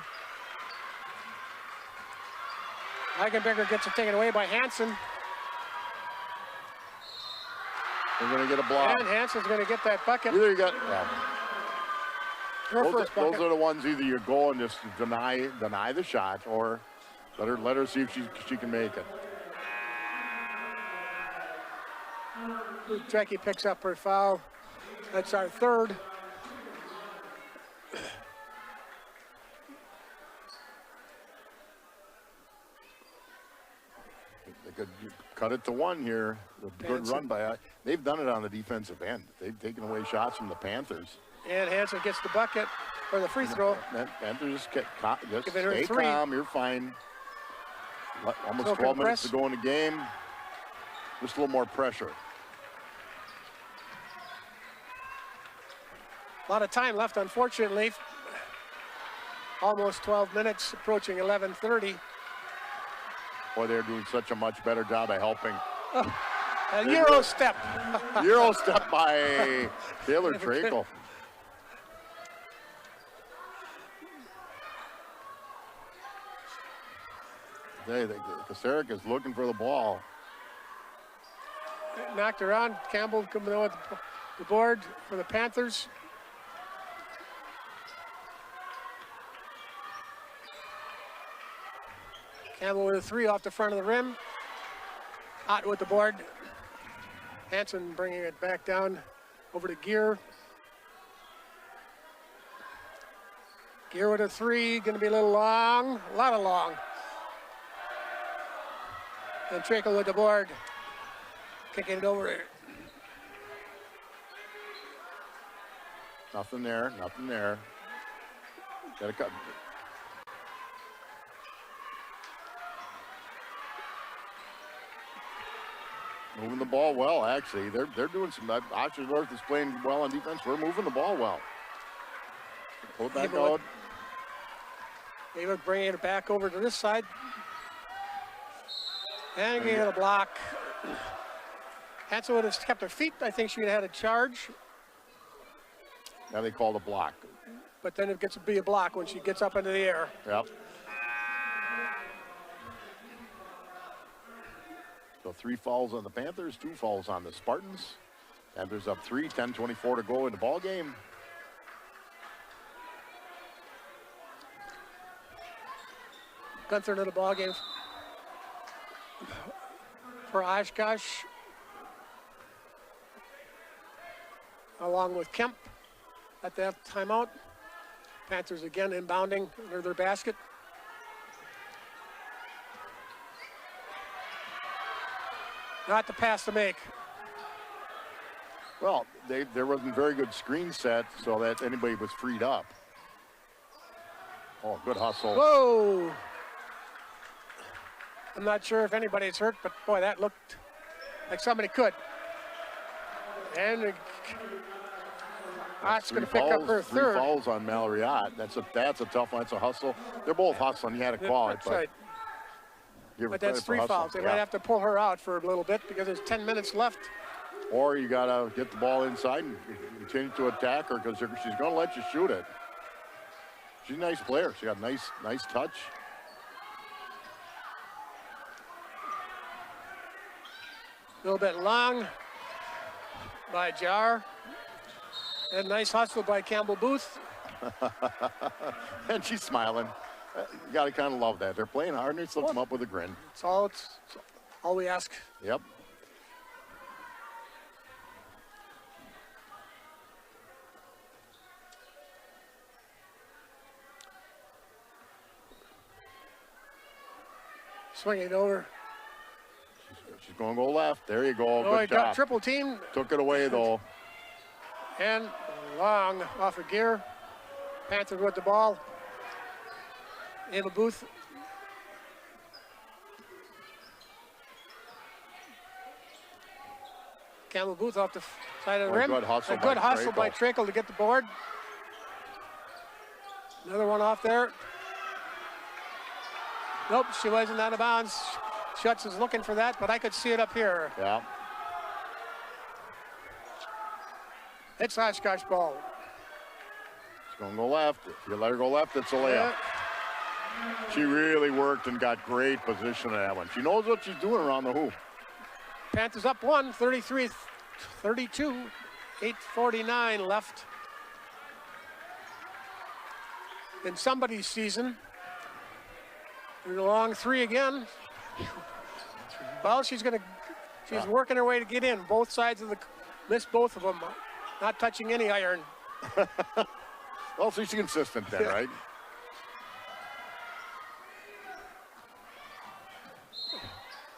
Eichenberger gets it taken away by Hansen. They're going to get a block. And Hansen's going to get that bucket. Either you got, Those are the ones either you go and just deny the shot, or let her see if she can make it. Trekkie picks up her foul. That's our third. They could cut it to one here. A good run by. They've done it on the defensive end. They've taken away shots from the Panthers. And Hansen gets the bucket for the free throw. Panthers just Giving her stay 3. calm. You're fine. Almost So 12 minutes to go in the game. Just a little more pressure. A lot of time left, unfortunately. Almost 12 minutes, approaching 11:30. Boy, they're doing such a much better job of helping. A Euro step. Euro step by Taylor Trakel. Kasaric is looking for the ball. Knocked around. Campbell coming in with the board for the Panthers. Campbell with a 3 off the front of the rim. Ott with the board. Hansen bringing it back down over to Gear. Gear with a 3, going to be a little long, a lot of long. And Trakel with the board, kicking it over there. Nothing there, nothing there. Got to cut. Moving the ball well, actually. They're doing some. Oshkosh North is playing well on defense. We're moving the ball well. Pull it back out. They were bringing it back over to this side. And getting a block. Hansen would have kept her feet. I think she would have had a charge. Now they called a block. But then it gets to be a block when she gets up into the air. Yep. So 3 fouls on the Panthers, 2 fouls on the Spartans. Panthers up 3, 10:24 to go in the ball game. Gunther into the ball game for Oshkosh, along with Kemp at that timeout. Panthers again inbounding under their basket. Not the pass to make. Well, there wasn't very good screen set so that anybody was freed up. Oh, good hustle. Whoa! I'm not sure if anybody's hurt, but boy, that looked like somebody could. And Ott's going to pick up her 3rd. 3 fouls on Mallory Ott. That's a tough one. It's a hustle. They're both hustling. You had to call it. That's right. But that's 3 fouls. They might have to pull her out for a little bit because there's 10 minutes left. Or you got to get the ball inside and continue to attack her because she's going to let you shoot it. She's a nice player. She got a nice touch. A little bit long by Jar. And nice hustle by Campbell Booth. And she's smiling. You got to kind of love that. They're playing hard and they slip them up with a grin. It's all we ask. Yep. Swing it over. She's going to go left. There you go. Oh, he Good got job. triple team. Took it away, though. And long off of Gear. Panther with the ball. Ava Booth. Campbell Booth off the side of the rim. Good hustle a good by hustle Trakel. by Trakel to get the board. Another one off there. Nope, she wasn't out of bounds. Schutz is looking for that, but I could see it up here. Yeah. It's Oshkosh ball. She's going to go left. If you let her go left, it's a layup. She really worked and got great position on that one. She knows what she's doing around the hoop. Panthers up 1, 33-32, 8:49 left in somebody's season. There's a long 3 again. Well, she's working her way to get in. Both sides of missed both of them. Not touching any iron. Well, so she's consistent then, right?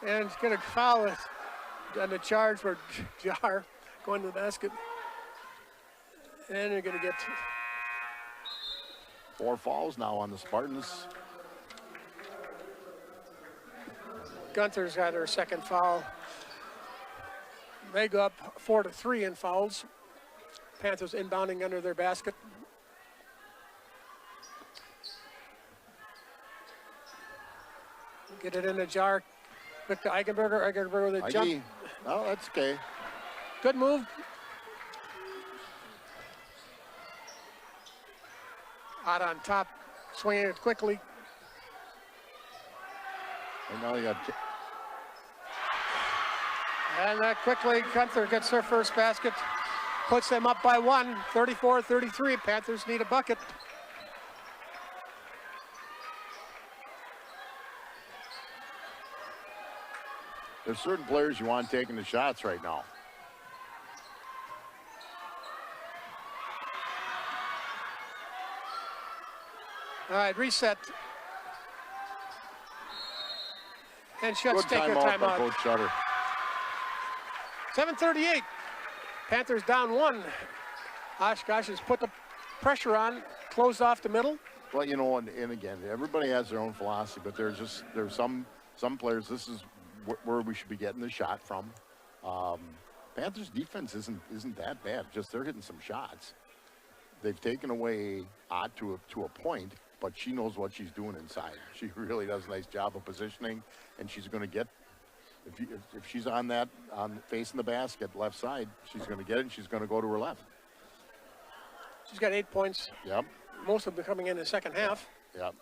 And it's going to foul on the charge for Jar going to the basket. And they're going to get 4 fouls now on the Spartans. Gunther's got her second foul. They go up 4-3 in fouls. Panthers inbounding under their basket. Get it in the Jar. Quick to Eichenberger. Eichenberger with a jump. Oh, that's okay. Good move. Out on top, swinging it quickly. And now you got. And that quickly, Gunther gets their first basket. Puts them up by 1, 34-33. Panthers need a bucket. There's certain players you want taking the shots right now. All right, reset. And Schutt's Good taking a timeout by timeout. Coach Shutter. 7:38. Panthers down 1. Oshkosh has put the pressure on, closed off the middle. Well, you know, and again, everybody has their own philosophy, but there's some players. This is where we should be getting the shot from. Panthers defense isn't that bad. Just they're hitting some shots. They've taken away Ott to a point, but she knows what she's doing inside. She really does a nice job of positioning, and she's going to get. If she's on facing the basket left side, she's going to get it. And she's going to go to her left. She's got 8 points. Yep. Most of them coming in the second half. Yep.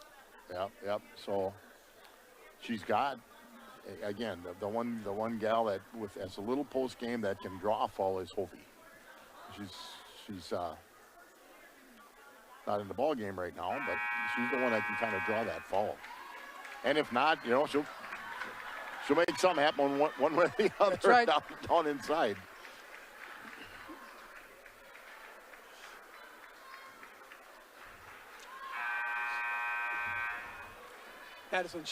So she's got, again, the one gal that as a little post game that can draw a foul is Hovey. She's not in the ball game right now, but she's the one that can kind of draw that foul. And if not, you know, she'll make something happen one way or the other. That's right. down inside. Addison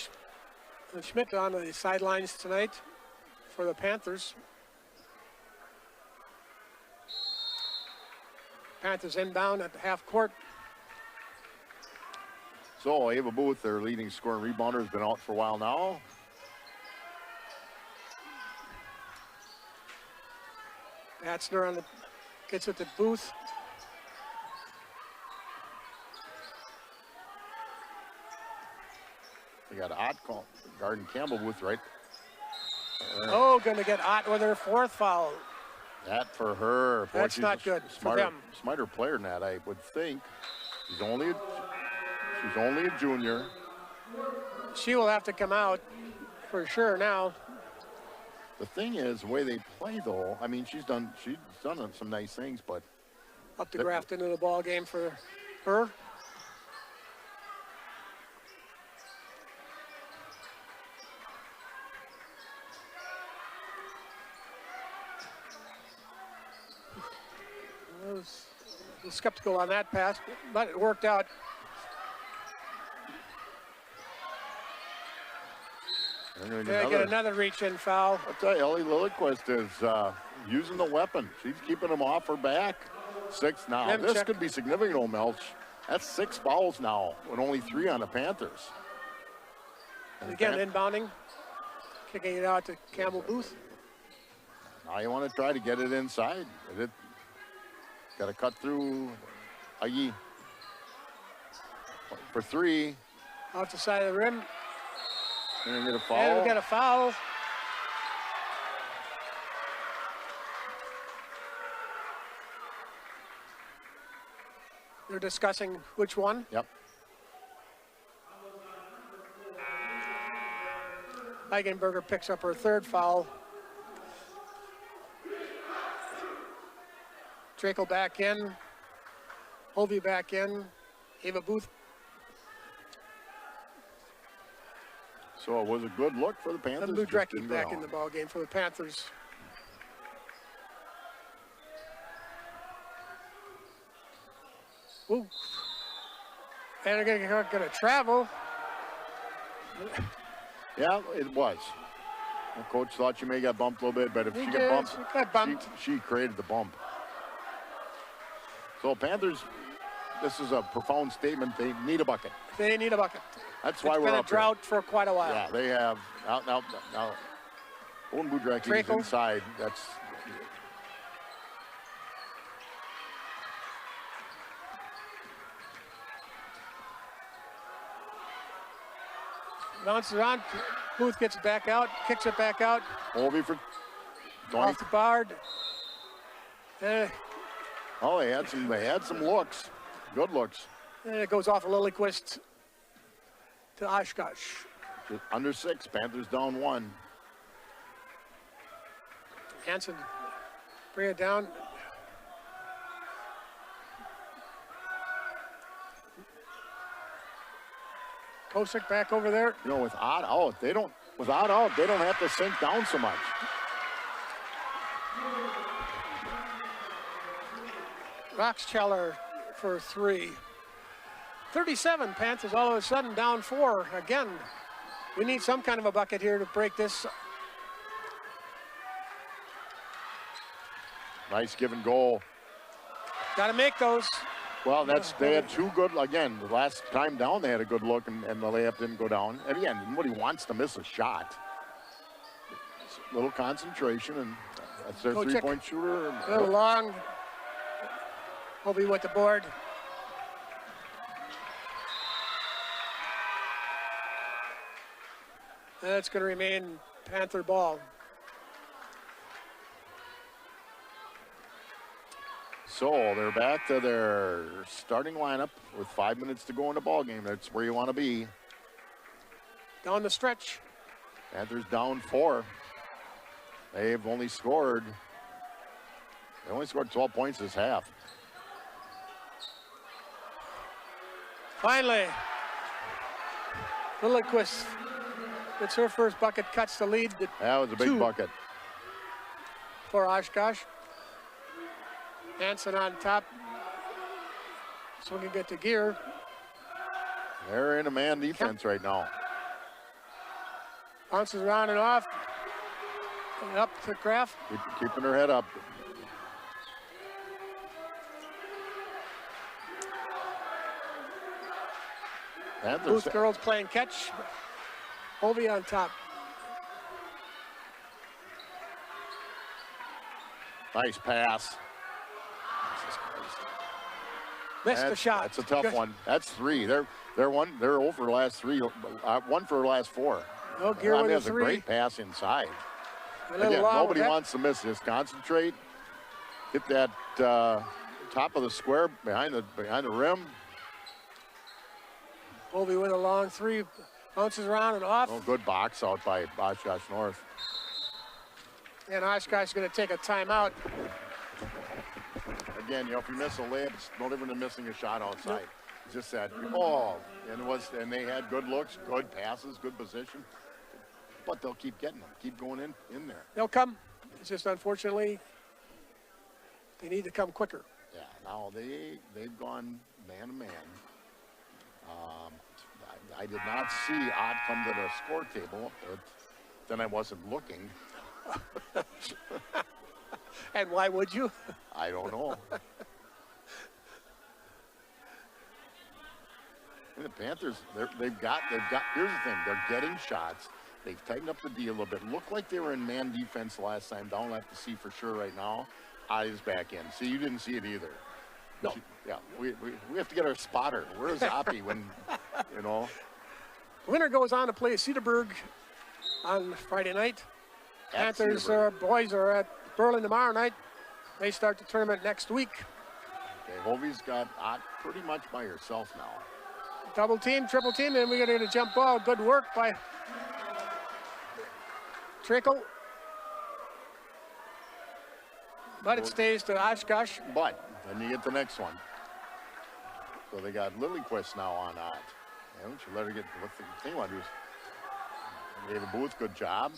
Schmidt on the sidelines tonight for the Panthers. Panthers inbound at the half court. So Ava Booth, their leading scorer and rebounder, has been out for a while now. Batzner gets it to Booth. We got Ott guarding Campbell Booth right. Oh, going to get Ott with her 4th foul. That for her. Boy, That's she's not good for them. Smarter player than that, I would think. She's only a junior. She will have to come out for sure now. The thing is, the way they play, though, I mean, she's done some nice things, but Up the graft into the ball game for her. I was skeptical on that pass, but it worked out. They get another reach-in foul. I'll tell you, Ellie Lilliquist is using the weapon. She's keeping them off her back. 6 now. This could be significant, old Melch. That's 6 fouls now, and only 3 on the Panthers. And again, inbounding, kicking it out to Campbell Booth. Now you want to try to get it inside. Got to cut through Agi for 3. Off the side of the rim. And get a foul. And we get a foul. They're discussing which one. Yep. Eigenberger picks up her 3rd foul. Draco back in. Hovey back in. Ava Booth. So it was a good look for the Panthers. And Ludrecki back in the ball game for the Panthers. Ooh. And they're going to travel. Yeah, it was. The coach thought she may got bumped a little bit, but if He she did. got bumped, She got bumped. she created the bump. So Panthers, this is a profound statement. They need a bucket. They need a bucket. That's why It's we're been a up drought for quite a while. here. Yeah, they have. Now, Owen Budracki is Treacle. inside. That's Bounces around. Booth gets it back out, kicks it back out, Ovi for off the guard. Oh, they had some looks, good looks. And it goes off of Lilyquist to Oshkosh. Under 6, Panthers down 1. Hansen bring it down. Kosick back over there. You know, with odd out, they don't have to sink down so much. Roxcheller for 3. 37, Panthers all of a sudden down 4. Again, we need some kind of a bucket here to break this. Nice give and goal. Got to make those. Well, they had 2 good, again, the last time down they had a good look and the layup didn't go down. And again, nobody wants to miss a shot. It's a little concentration, and that's their Go check. 3-point shooter. A little long. Hobie with the board. That's going to remain Panther ball. So they're back to their starting lineup with 5 minutes to go in the ball game. That's where you want to be. Down the stretch. Panthers down 4. They've only scored 12 points this half. Finally, Lilyquist gets her first bucket, cuts the lead to That was a big 2 bucket. for Oshkosh. Hansen on top. So we can get to gear. They're in a man defense right now. Bounces around and off. And up to Kraft. Keeping her head up. Panthers. Booth girls playing catch. Hobie on top. Nice pass. Missed the shot. That's a tough Good. one. That's 3. They're over the last 3. 1 for the last 4. No gear I mean, with a that's a 3. great pass inside. A little Again, long nobody with that. wants to miss this. Concentrate. Hit that top of the square behind the rim. Hobie with a long 3. Bounces around and off. Oh, good box out by Oshkosh North. And Oshkosh is going to take a timeout. Again, you know, if you miss a layup, it's no different than missing a shot outside. Nope. It's just that, and they had good looks, good passes, good position. But they'll keep getting them, keep going in there. They'll come. It's just unfortunately they need to come quicker. Yeah, now they've gone man to man. I did not see Ott come to the score table, but then I wasn't looking. And why would you? I don't know. And the Panthers, they've got. Here's the thing: they're getting shots. They've tightened up the D a little bit. Looked like they were in man defense the last time. Don't have to see for sure right now. Eyes back in. See, you didn't see it either. No. Yeah, we have to get our spotter. Where's Zoppy when, you know? Winner goes on to play Cedarburg on Friday night. At Panthers Cedarburg. boys are at Berlin tomorrow night. They start the tournament next week. Okay, Hovey's got Ott pretty much by herself now. Double team, triple team, and we're going to get a jump ball. Good work by Trickle. But it stays to Oshkosh. But then you get the next one. So they got Lilyquist now on Ott. And you let her get what the thing you want to do is David Booth, good job.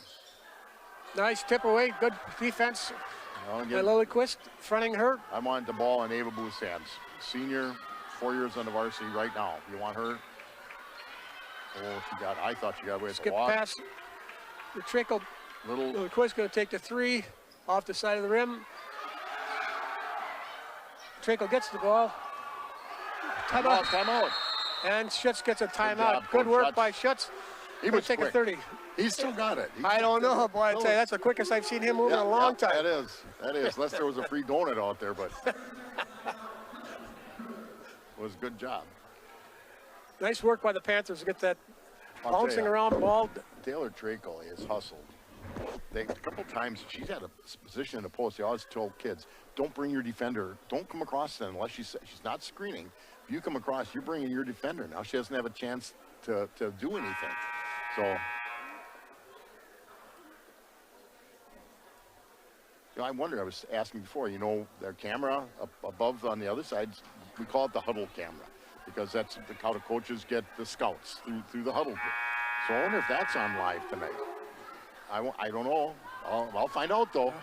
Nice tip away, good defense You know, by again, Lilyquist, fronting her. I wanted the ball in Ava Booth's hands. Senior, 4 years on the varsity right now. You want her? Oh, I thought she got away with Skip a walk. pass. The trickle. Little Quick's going to take the 3 off the side of the rim. Trickle gets the ball. Timeout. timeout. And Schutz gets a timeout. job, Good Coach work Schutz. by Schutz. He was take quick. a 30. He's still got it. I don't know, boy. I tell you, that's the quickest I've seen him move in a long time. That is. Unless there was a free donut out there, but it was a good job. Nice work by the Panthers to get that I'll tell bouncing you, around ball. Taylor Treacle is hustled. A couple times she's had a position in the post. They always told kids, don't bring your defender. Don't come across them unless she's not screening. If you come across, you're bringing your defender. Now she doesn't have a chance to do anything. So, I wonder, I was asking before, their camera above on the other side, we call it the huddle camera because that's how the coaches get the scouts through the huddle. So I wonder if that's on live tonight. I don't know. I'll find out though.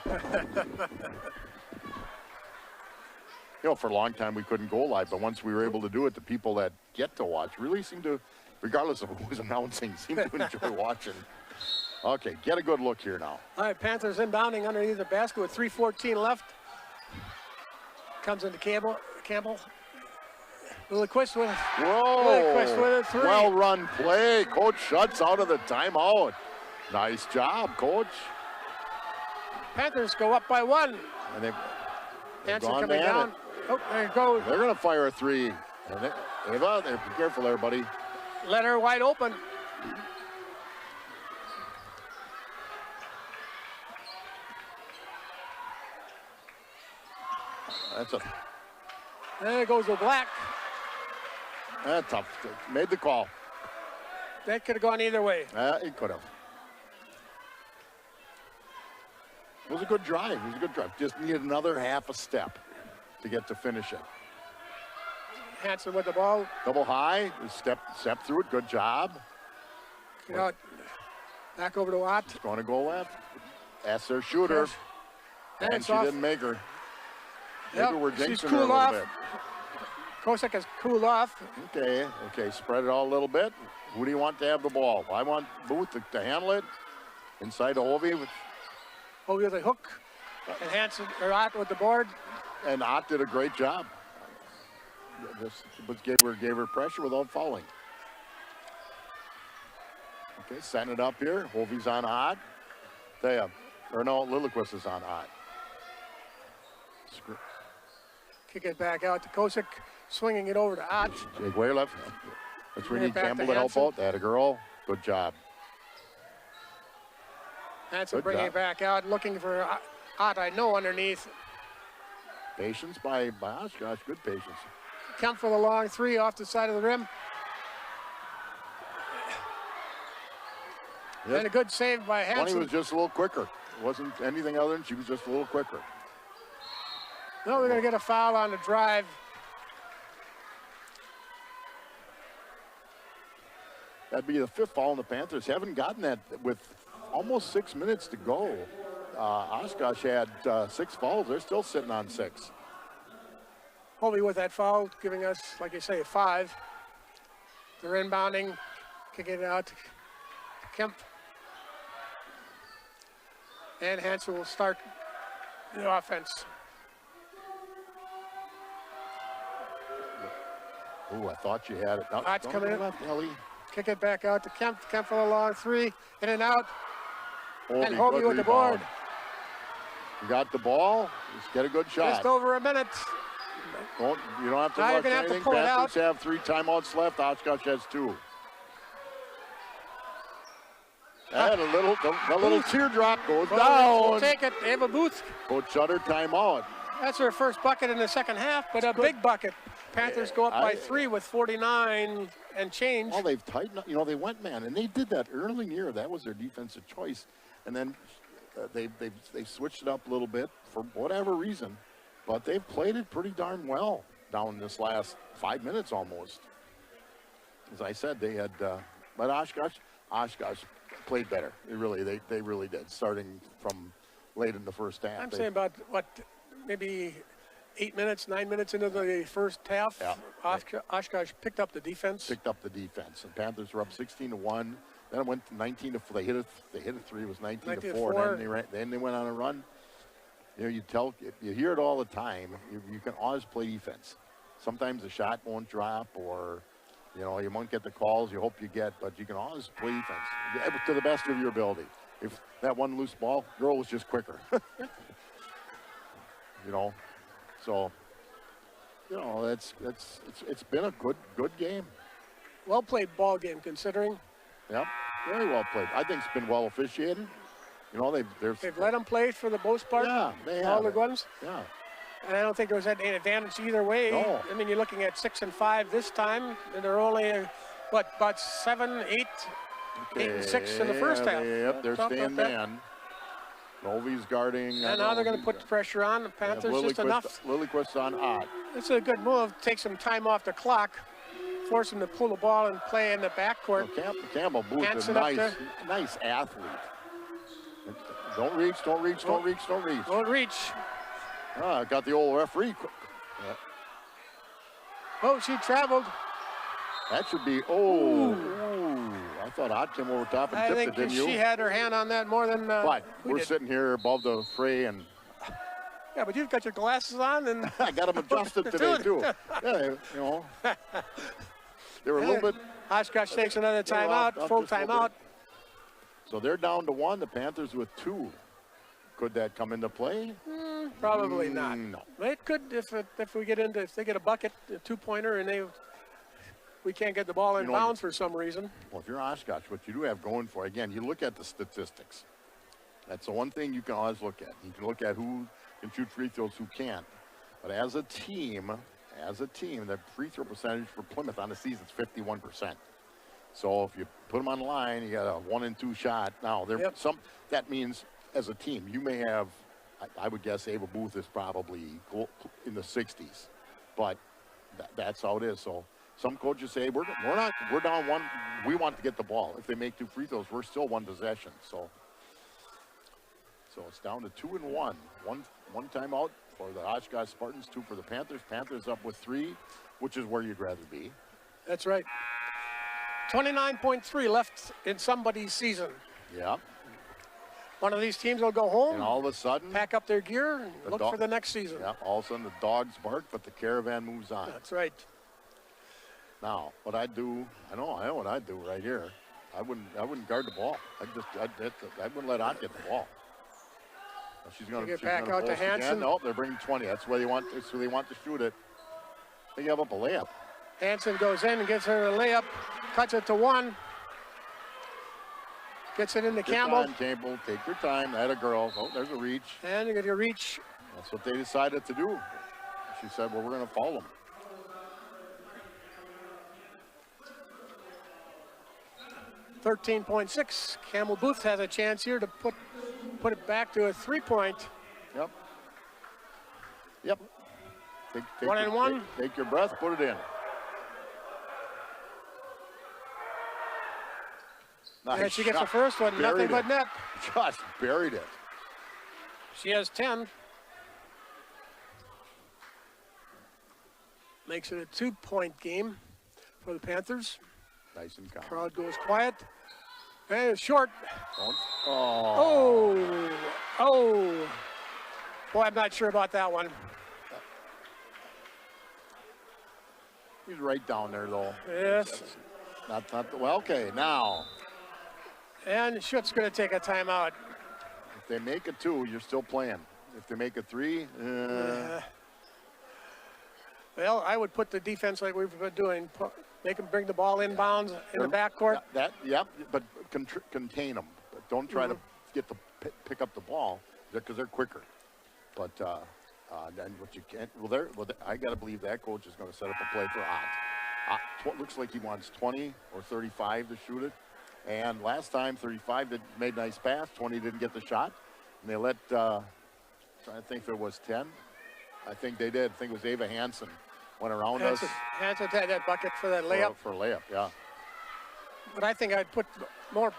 For a long time we couldn't go live, but once we were able to do it, the people that get to watch really seem to, regardless of who's announcing, seem to enjoy watching. Okay, get a good look here now. All right, Panthers inbounding underneath the basket with 3:14 left. Comes into Campbell. Lilliquist with a 3. Well run play. Coach Schutz out of the timeout. Nice job, Coach. Panthers go up by 1. And they've Hansen gone coming at down. it. Oh, there it goes. They're going to fire a 3. And Ava, be careful there, buddy. Let her wide open. There goes the black. That's tough. Made the call. That could have gone either way. It could have. It was a good drive. Just needed another half a step to get to finish it. Hansen with the ball. Double high. Step through it. Good job. Back over to Watt. Going to go left. That's their shooter. And she didn't make her. Maybe we're she's jinxing her a cooled little off. bit. Kosek has cooled off. Okay, spread it out a little bit. Who do you want to have the ball? I want Booth to handle it. Inside to Ovi. Ovi with a hook. And Hansen, or Ott with the board. And Ott did a great job. Just gave her pressure without fouling. Okay, setting it up here. Ovi's on Ott. Lilliquist is on Ott. Kick it back out to Kosek. Swinging it over to Ott. Jake Way left. That's where we need back to Campbell to help Hansen. out. That a girl. Good job. Hansen Good bringing job. it back out, looking for Ott, I know, underneath. Patience by Oshkosh. Good patience. Kemp for the long 3 off the side of the rim. Yep. And a good save by Bunny Hansen. was just a little quicker. It wasn't anything other than she was just a little quicker. No, we're going to get a foul on the drive. That'd be the 5th foul, and the Panthers haven't gotten that with almost 6 minutes to go. Oshkosh had 6 fouls. They're still sitting on 6. Hobie with that foul, giving us, like you say, a 5. They're inbounding, kicking it out to Kemp. And Hansen will start the offense. Ooh, I thought you had it. No, Ott's don't coming go in. left, Ellie. Kick it back out to Kemp. Kemp for the long 3, in and out. And Hobie, Hobie good with the rebound. board. You got the ball. Just get a good shot. Just over a minute. You don't have to Now you're rush gonna have to anything. pull it Panthers have 3 timeouts left. Oshkosh has 2. And a little teardrop goes down. We'll take it. Ava Booth. Coach Sutter timeout. That's her first bucket in the second half, but a big bucket. Panthers go up by 3 with 49 and change. Well, they've tightened up. They went man, and they did that early in the year. That was their defensive choice. And then they switched it up a little bit for whatever reason. But they've played it pretty darn well down this last 5 minutes almost. As I said, they had, but Oshkosh played better. They really did, starting from late in the first half. I'm saying about, maybe 9 minutes into the first half. Yeah. Oshkosh picked up the defense. And Panthers were up 16-1. Then it went to 19-4. They hit a three. It was 19-4. 19-4. Then they went on a run. You know, you hear it all the time. You can always play defense. Sometimes the shot won't drop, or you know, you won't get the calls you hope you get, but you can always play defense to the best of your ability. If that one loose ball, girl was just quicker. You know, so you know it's been a good game. Well played ball game, considering. Yep, very well played. I think it's been well officiated. You know, they've let them play for the most part. Yeah, they have. All the ones. Yeah. And I don't think there was any advantage either way. No. I mean, you're looking at 6 and 5 this time, and they're only about 7, 8, 8 and 6 in the first half. Yep, they're staying man. Novi's guarding. And now they're going to put the pressure on the Panthers. Just enough. Lilyquist's on odd. It's a good move. Take some time off the clock. Force them to pull the ball and play in the backcourt. Well, Campbell Booth is a nice athlete. Don't reach. Don't reach. Ah, got the old referee. Yeah. Oh, she traveled. That should be, ooh. I thought Ott came over top and tipped it, didn't you? I think she had her hand on that more than but we're sitting here above the fray and... Yeah, but you've got your glasses on and... I got them adjusted today, too. Yeah, you know. They were a little bit... Oshkosh takes another timeout, full timeout. So they're down to 1, the Panthers with 2. Could that come into play? Probably not. No. It could if they get a bucket, a 2-pointer, and we can't get the ball in bounds for some reason. Well, if you're Oshkosh, what you do have going for, again, you look at the statistics. That's the one thing you can always look at. You can look at who can shoot free throws, who can't. But as a team, the free throw percentage for Plymouth on the season is 51%. So if you put them on the line, you got a 1 and 2 shot. Now, that means as a team, you may have, I would guess Ava Booth is probably in the 60s. But that's how it is. So some coaches say, we're down 1. We want to get the ball. If they make 2 free throws, we're still 1 possession. So it's down to 2 and 1. One timeout for the Oshkosh Spartans, 2 for the Panthers. Panthers up with 3, which is where you'd rather be. That's right. 29.3 left in somebody's season. Yeah. One of these teams will go home. And all of a sudden, pack up their gear and look for the next season. Yeah, all of a sudden the dogs bark, but the caravan moves on. That's right. Now, what I do, I know what I'd do right here. I wouldn't guard the ball. I wouldn't let Ott get the ball. She's going to get back out to Hansen. No, they're bringing 20. That's where they want. So they want to shoot it. They give up a layup. Hansen goes in and gets her a layup, cuts it to 1. Gets it into Campbell. Campbell, take your time. That a girl. Oh, there's a reach. And you get your reach. That's what they decided to do. She said, well, we're going to foul them. .6. Campbell Booth has a chance here to put it back to a 3-point. Yep. Take 1 and 1. Take your breath, put it in. Nice. And she gets the first one, nothing but net. Just buried it. She has 10. Makes it a 2-point game for the Panthers. Nice and calm. Crowd goes quiet. And it's short. Oh. Boy, I'm not sure about that one. He's right down there, though. Yes. Well, okay, now. And Schutt's going to take a timeout. If they make a 2, you're still playing. If they make a 3, well, I would put the defense like we've been doing. Make them bring the ball inbounds in the backcourt. But contain them. But don't try to pick up the ball because they're quicker. But then what you can't. I got to believe that coach is going to set up a play for Ott. Looks like he wants 20 or 35 to shoot it. And last time, 35 made a nice pass. 20 didn't get the shot. And they let, trying to think if it was 10. I think they did. I think it was Ava Hansen went around us. Hansen had that bucket for that layup. For layup, yeah. But I think I'd put more,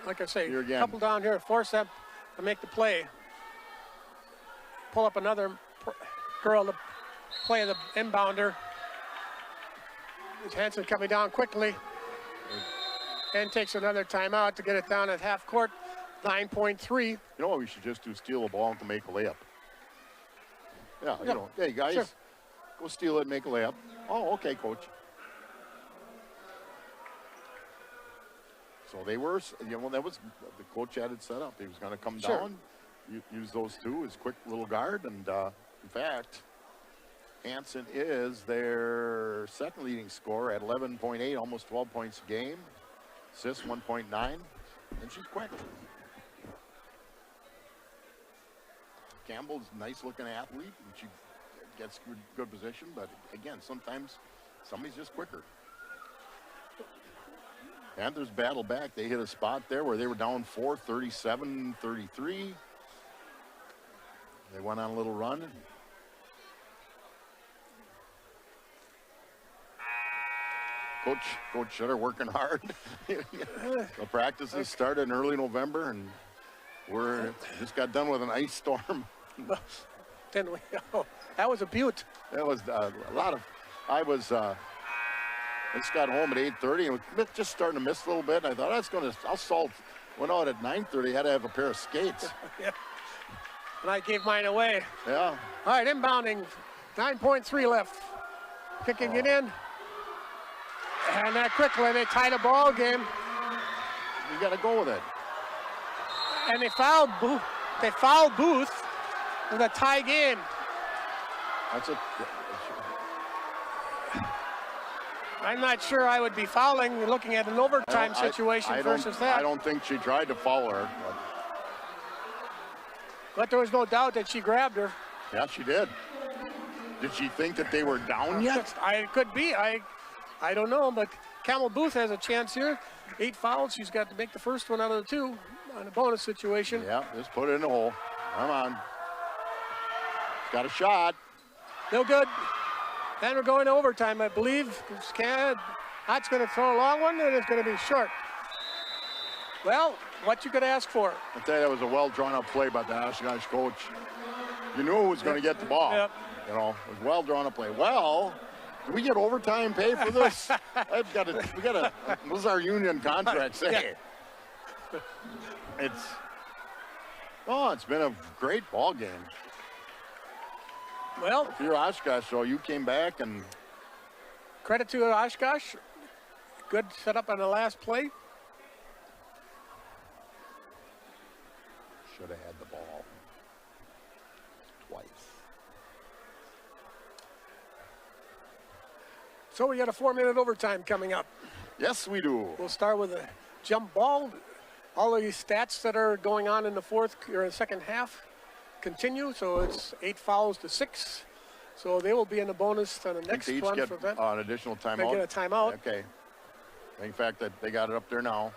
like I say, a couple down here, force them to make the play. Pull up another girl to play the inbounder. Hansen coming down quickly and takes another timeout to get it down at half court. 9.3. You know what we should just do? Steal the ball and make a layup. Yeah, you Yeah. know, hey guys, Sure. go steal it and make a layup. Oh, okay, coach. So they were, you know, that was the coach had it set up. He was going to come Sure. down, use those two as quick little guard, and in fact, Hansen is their second leading scorer at 11.8, almost 12 points a game. Assists 1.9, and she's quick. Campbell's a nice-looking athlete, and she gets good position, but again, sometimes somebody's just quicker. Panthers battle back. They hit a spot there where they were down 4, 37-33. They went on a little run. Coach Shutter working hard. The practices started in early November, and we're just got done with an ice storm. Didn't we? Oh, that was a beaut. That was a lot of. I just got home at 8:30 and was just starting to miss a little bit. And I thought I'll salt. Went out at 9:30. Had to have a pair of skates. Yeah. And I gave mine away. Yeah. All right, inbounding. 9.3 left. Kicking it in. And that quickly, they tie the ball game. You got to go with it. And they fouled Booth. They fouled Booth with a tie game. That's a. I'm not sure I would be fouling, looking at an overtime situation versus that. I don't think she tried to foul her. But there was no doubt that she grabbed her. Yeah, she did. Did she think that they were down yet? I could be. I don't know, but Camel Booth has a chance here. 8 fouls. She's got to make the first one out of the 2 on a bonus situation. Yeah, just put it in the hole. Come on. Got a shot. No good. And we're going to overtime, I believe. That's going to throw a long one, and it's going to be short. Well, what you could ask for. I tell you, that was a well-drawn-up play by the Oshkosh coach. You knew who was going to get the ball. Yep. You know, it was a well-drawn-up play. Well, do we get overtime pay for this? What does our union contract say? It's been a great ball game. Well, if you're Oshkosh, so you came back and credit to Oshkosh. Good setup on the last play. should have had the ball twice. So we got a 4-minute overtime coming up. Yes, we do. We'll start with a jump ball. All of these stats that are going on in the fourth or the second half continue. So it's 8 fouls to 6. So they will be in the bonus on the next they each one get for that. an additional timeout. They get a timeout. Okay. In fact, that they got it up there now.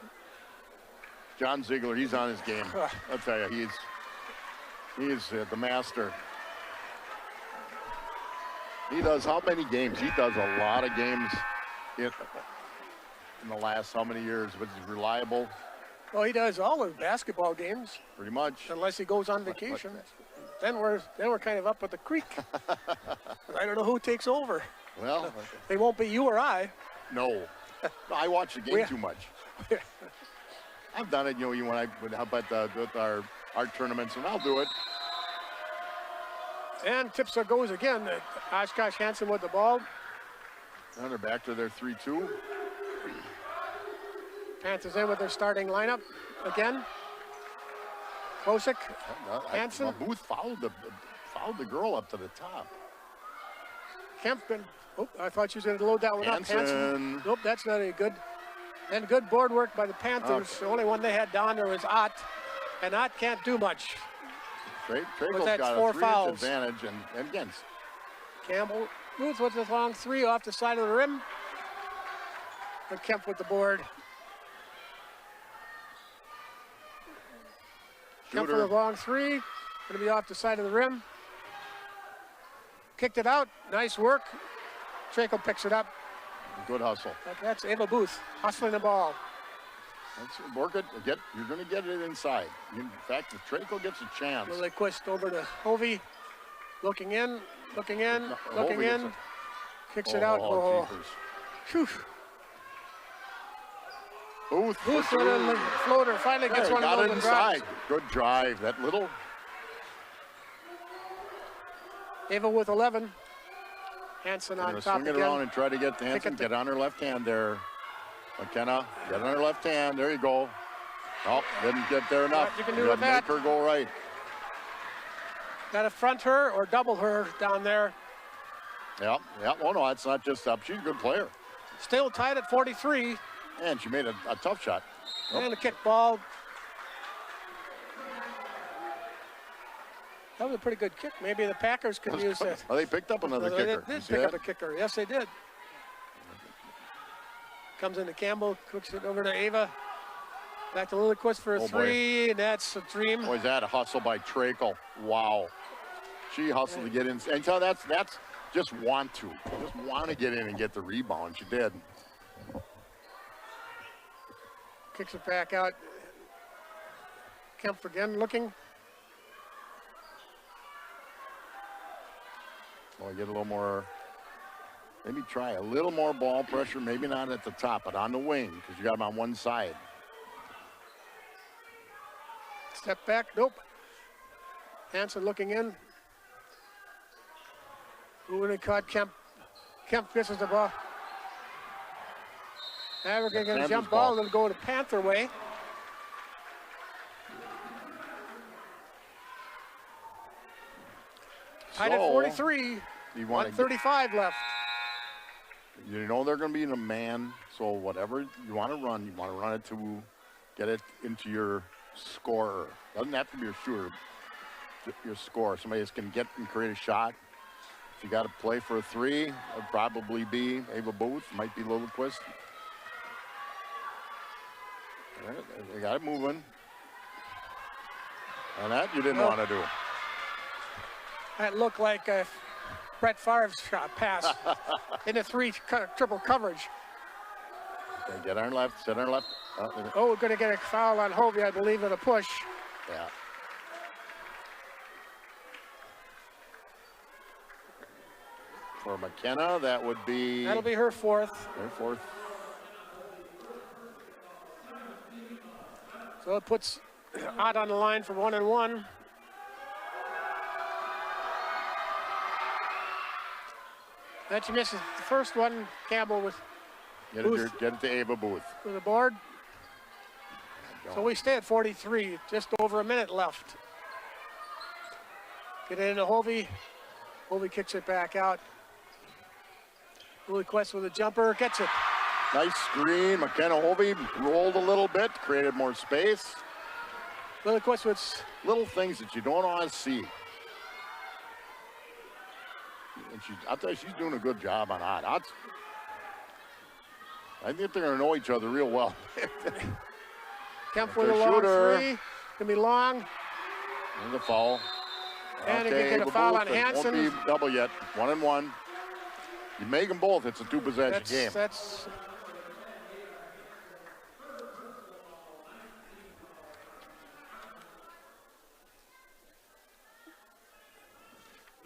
John Ziegler, he's on his game. I'll tell you, he's the master. He does how many games? He does a lot of games in the last how many years? But he's reliable. Well, he does all the basketball games. Pretty much. Unless he goes on vacation. Then we're kind of up at the creek. I don't know who takes over. Well, they won't be you or I. No, I watch the game too much. I've done it, when I would help at with our tournaments, and I'll do it. And tips goes again. Oshkosh Hansen with the ball. Now they're back to their 3-2. Panthers in with their starting lineup again. Klosik, Hansen. Booth fouled the girl up to the top. Kempkin. Oh, I thought she was going to load that one up. Hansen. Nope, that's not any good. And good board work by the Panthers. Okay. The only one they had down there was Ott. And Ott can't do much. Tragel's that's got 4 a 3-inch fouls. advantage and again. Campbell Booth with this long 3 off the side of the rim. And Kemp with the board. Kemp for the long 3. Going to be off the side of the rim. Kicked it out. Nice work. Trakel picks it up. Good hustle. That's Ava Booth hustling the ball. Let's work it. You're going to get it inside. In fact, if Trakel gets a chance. Lily Quist over to Hovey. Looking in, looking in, looking Hovey in. Kicks it out. Oh, Phew. Booth Booth with a floater. Finally gets one got of it those inside. drops. Good drive. That little. Ava with 11. Hansen on Gonna top swing it again. around and try to get Hansen. Get on her left hand there. McKenna, get on her left hand. There you go. Oh, didn't get there enough. What you can do with that. Make her go right. Got to front her or double her down there. Yep. Oh, no, it's not just up. She's a good player. Still tied at 43. And she made a tough shot. And a kick ball. That was a pretty good kick. Maybe the Packers could use it. Oh, they picked up another kicker. They did pick up a kicker. Yes, they did. Comes into Campbell, cooks it over to Ava. Back to Lilliquist for a three, and that's a dream. Boy, that a hustle by Trakel. Wow. She hustled to get in. And so that's just want to get in and get the rebound. She did. Kicks it back out. Kemp again looking. Well, get a little more, maybe try a little more ball pressure, maybe not at the top, but on the wing, because you got them on one side. Step back, nope. Hansen looking in. Moving and caught Kemp. Kemp misses the ball. Now we're going to get a jump ball. It'll go to Panther way. Tied at 43. 135 left. You know they're going to be in a man, so whatever you want to run it to get it into your scorer. Doesn't have to be your shooter, your scorer. Somebody that's going to get and create a shot. If you got to play for a three, it'd probably be Ava Booth, might be Lilliquist. They got it moving. And that you didn't want to do. That looked like a Brett Favre's shot pass in a triple coverage. Okay, get on left, sit on left. Oh, we're going to get a foul on Hovey, I believe, in a push. Yeah. For McKenna, that would be... That'll be her fourth. Her fourth. So it puts Ott on the line for 1-1. Then she misses the first one. Campbell with Get it to Ava Booth. For the board. So we stay at 43, just over a minute left. Get it into Hovey. Hovey kicks it back out. Lilliquist with a jumper, gets it. Nice screen. McKenna Hovey rolled a little bit, created more space. Lilliquist with little things that you don't always see. And I'll tell you, she's doing a good job on Ott. I think they're going to know each other real well. Kemp with a long three. Gonna be long. And the foul. And okay, he get a foul on Hansen. Won't be double yet. 1-1. You make them both. It's a two-possession game.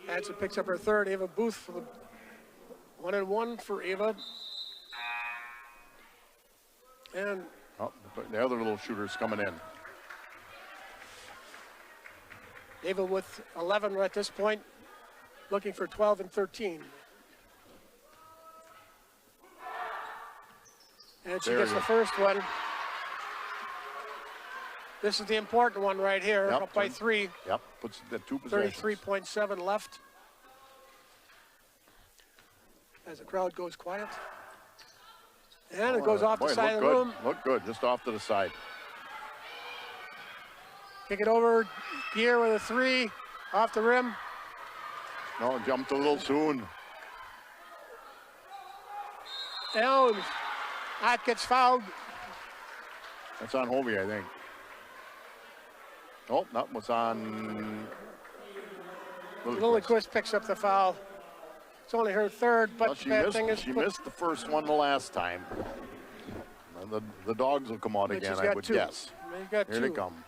Hansen picks up her third. Ava Booth for the 1-1 for Ava. And the other little shooter's coming in. Ava with 11 at this point, looking for 12 and 13. And she gets the first one. This is the important one right here, up by 3. Yep, puts the two possessions. 33.7 left. As the crowd goes quiet. And it goes off the side of the room. Look good, just off to the side. Kick it over, Gear with a 3, off the rim. No, jumped a little soon. And Ott gets fouled. That's on Hovey, I think. Oh, that was on Lilliquist picks up the foul. It's only her third, but she missed the first one the last time. And the dogs will come out again, I would guess. Here they come.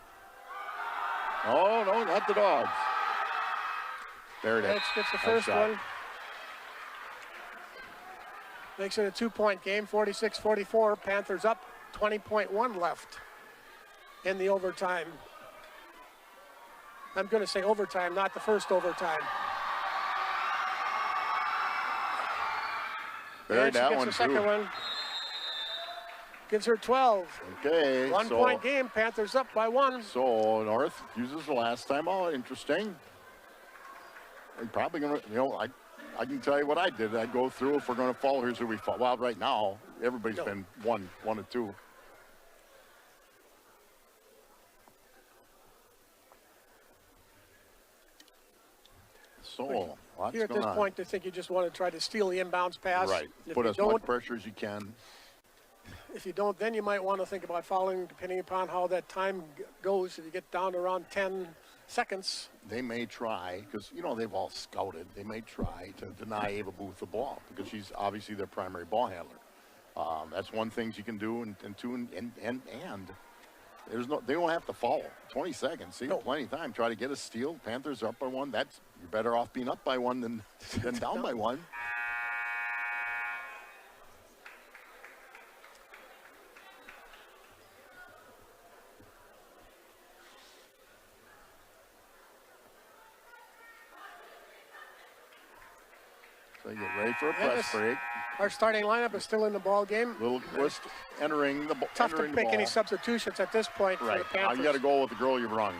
Oh, no, not the dogs. Buried it. Gets the Nice first shot. one. Makes it a 2-point game, 46-44. Panthers up, 20.1 left in the overtime. I'm going to say overtime, not the first overtime. Buried And she that gets one the second too. one. Gives her 12. Okay. 1 point game, Panthers up by 1. So North uses the last time out. Interesting. I'm probably gonna, I can tell you what I did. I'd go through if we're gonna follow. Here's who we follow. Well, right now everybody's been one and two. So lots Here at going this on. point, I think you just want to try to steal the inbounds pass. Right. If Put you as don't, much pressure as you can. If you don't, then you might want to think about following, depending upon how that time goes. If you get down to around 10 seconds, They may try, because, they've all scouted. They may try to deny Ava Booth the ball because she's obviously their primary ball handler. That's one thing you can do, and two, and they don't have to follow. 20 seconds, see, plenty of time. Try to get a steal. Panthers are up by 1. You're better off being up by 1 than down by 1. So you get ready for a press break. our starting lineup is still in the ball game. Little twist entering the ball. Tough to make any substitutions at this point for the Right. Panthers. Now you got to go with the girl you run.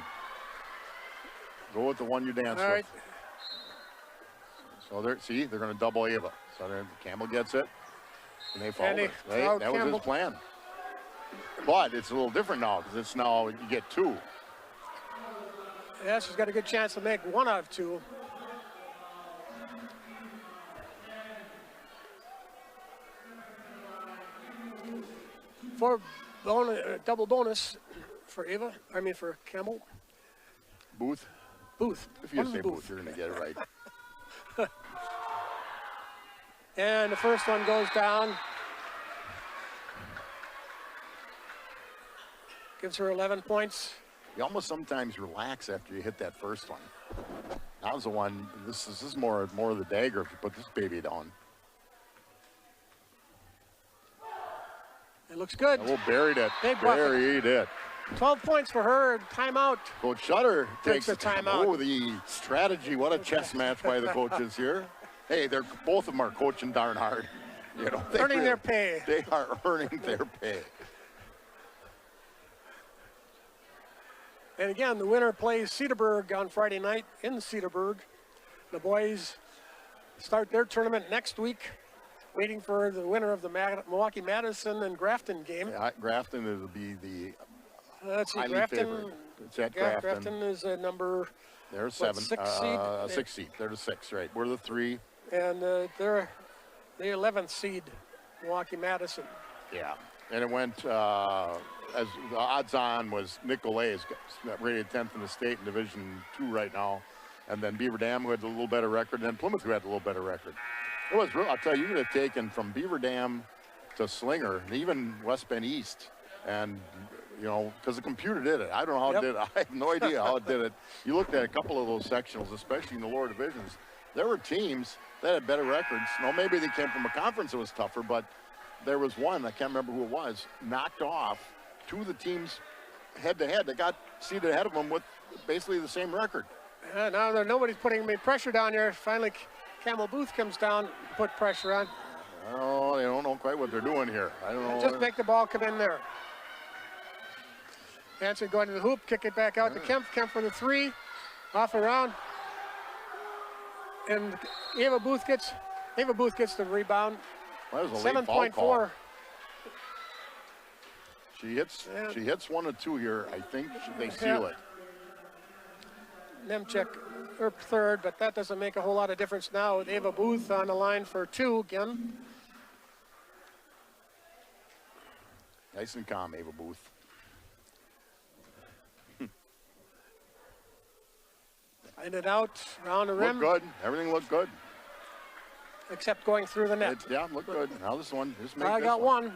Go with the one you dance All right. with. So they're going to double Ava. So Campbell gets it, and they follow And it. they Right? foul That was Campbell. his plan. But it's a little different now because it's now you get 2. Yeah, she's got a good chance to make 1 out of 2. For double bonus for Ava, for Campbell. Booth. Booth. If you One of say the Booth, you're going to get it right. And the first one goes down. Gives her 11 points. You almost sometimes relax after you hit that first one. Now's the one. This is more of the dagger if you put this baby down. It looks good. Oh, buried it. Big bucket. Buried it. 12 points for her. Timeout. Coach Shutter takes a timeout. Oh, the strategy. What a chess match by the coaches here. Hey, both of them are coaching darn hard. Earning their pay. They are earning their pay. And again, the winner plays Cedarburg on Friday night in Cedarburg. The boys start their tournament next week, waiting for the winner of the Milwaukee Madison and Grafton game. Yeah, Grafton will be the Let's see, highly Grafton. favored. It's at Grafton. Grafton is a number. They're what, 7. 6 seed? 6 seed. They're the 6, right? We're the 3. And they're the 11th seed, Milwaukee Madison. Yeah. And it went, as the odds on was Nicolay is rated 10th in the state in Division 2 right now. And then Beaver Dam, who had a little better record, and then Plymouth, who had a little better record. It was real. I'll tell you, you could have taken from Beaver Dam to Slinger, and even West Bend East. And, because the computer did it. I don't know how it did it. I have no idea how it did it. You looked at a couple of those sectionals, especially in the lower divisions. There were teams that had better records. Maybe they came from a conference that was tougher, but there was one, I can't remember who it was, knocked off 2 of the teams head-to-head that got seated ahead of them with basically the same record. Now nobody's putting any pressure down here. Finally, Campbell Booth comes down, put pressure on. Oh, they don't know quite what they're doing here. I don't know. Just make the ball come in there. Hanson going to the hoop, kick it back out to Kemp. Kemp for the 3, off around. And Ava Booth gets the rebound. That was a late foul 7.4. call. She hits 1 or 2 here. I think they seal it. Nemchek her third, but that doesn't make a whole lot of difference now with Ava Booth on the line for 2 again. Nice and calm, Ava Booth. In it out, around the rim. Looked good. Everything looked good. Except going through the net. Looked good. Now this one, just make I this got one.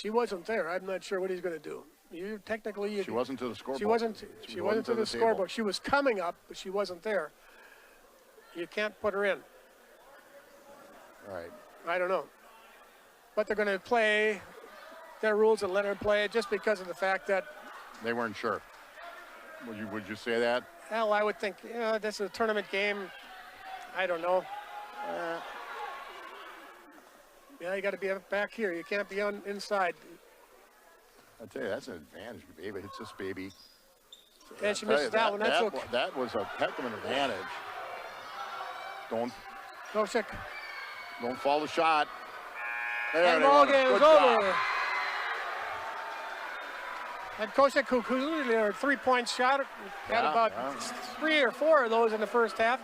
She wasn't there. I'm not sure what he's going to do. She wasn't to the scoreboard. She wasn't to the scoreboard. She was coming up, but she wasn't there. You can't put her in. Right. I don't know. But they're going to play their rules and let her play it just because of the fact that they weren't sure. Would you say that? Well, I would think, this is a tournament game. I don't know. Yeah, you got to be back here. You can't be on inside. I tell you, that's an advantage. Baby hits this baby. And she misses that one. That's okay. That was a heck of an advantage. Don't fall the shot. And the ball game is over. And Kosek, who a 3-point shot, had about 3 or 4 of those in the first half.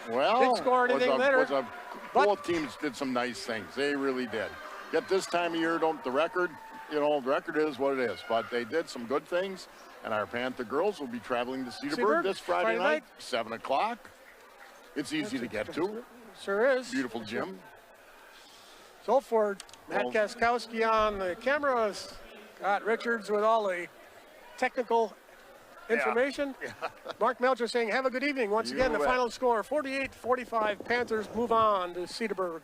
Well, didn't score anything later. Both teams did some nice things. They really did. Yet this time of year, the record is what it is. But they did some good things. And our Panther girls will be traveling to Cedarburg this Friday night, 7 o'clock. It's easy to get to. Sure is. Beautiful gym. So for Matt Kaskowski on the camera, Scott Richards with all the technical information. Yeah. Mark Melcher saying, have a good evening. Once again, the final score, 48-45. Panthers move on to Cedarburg.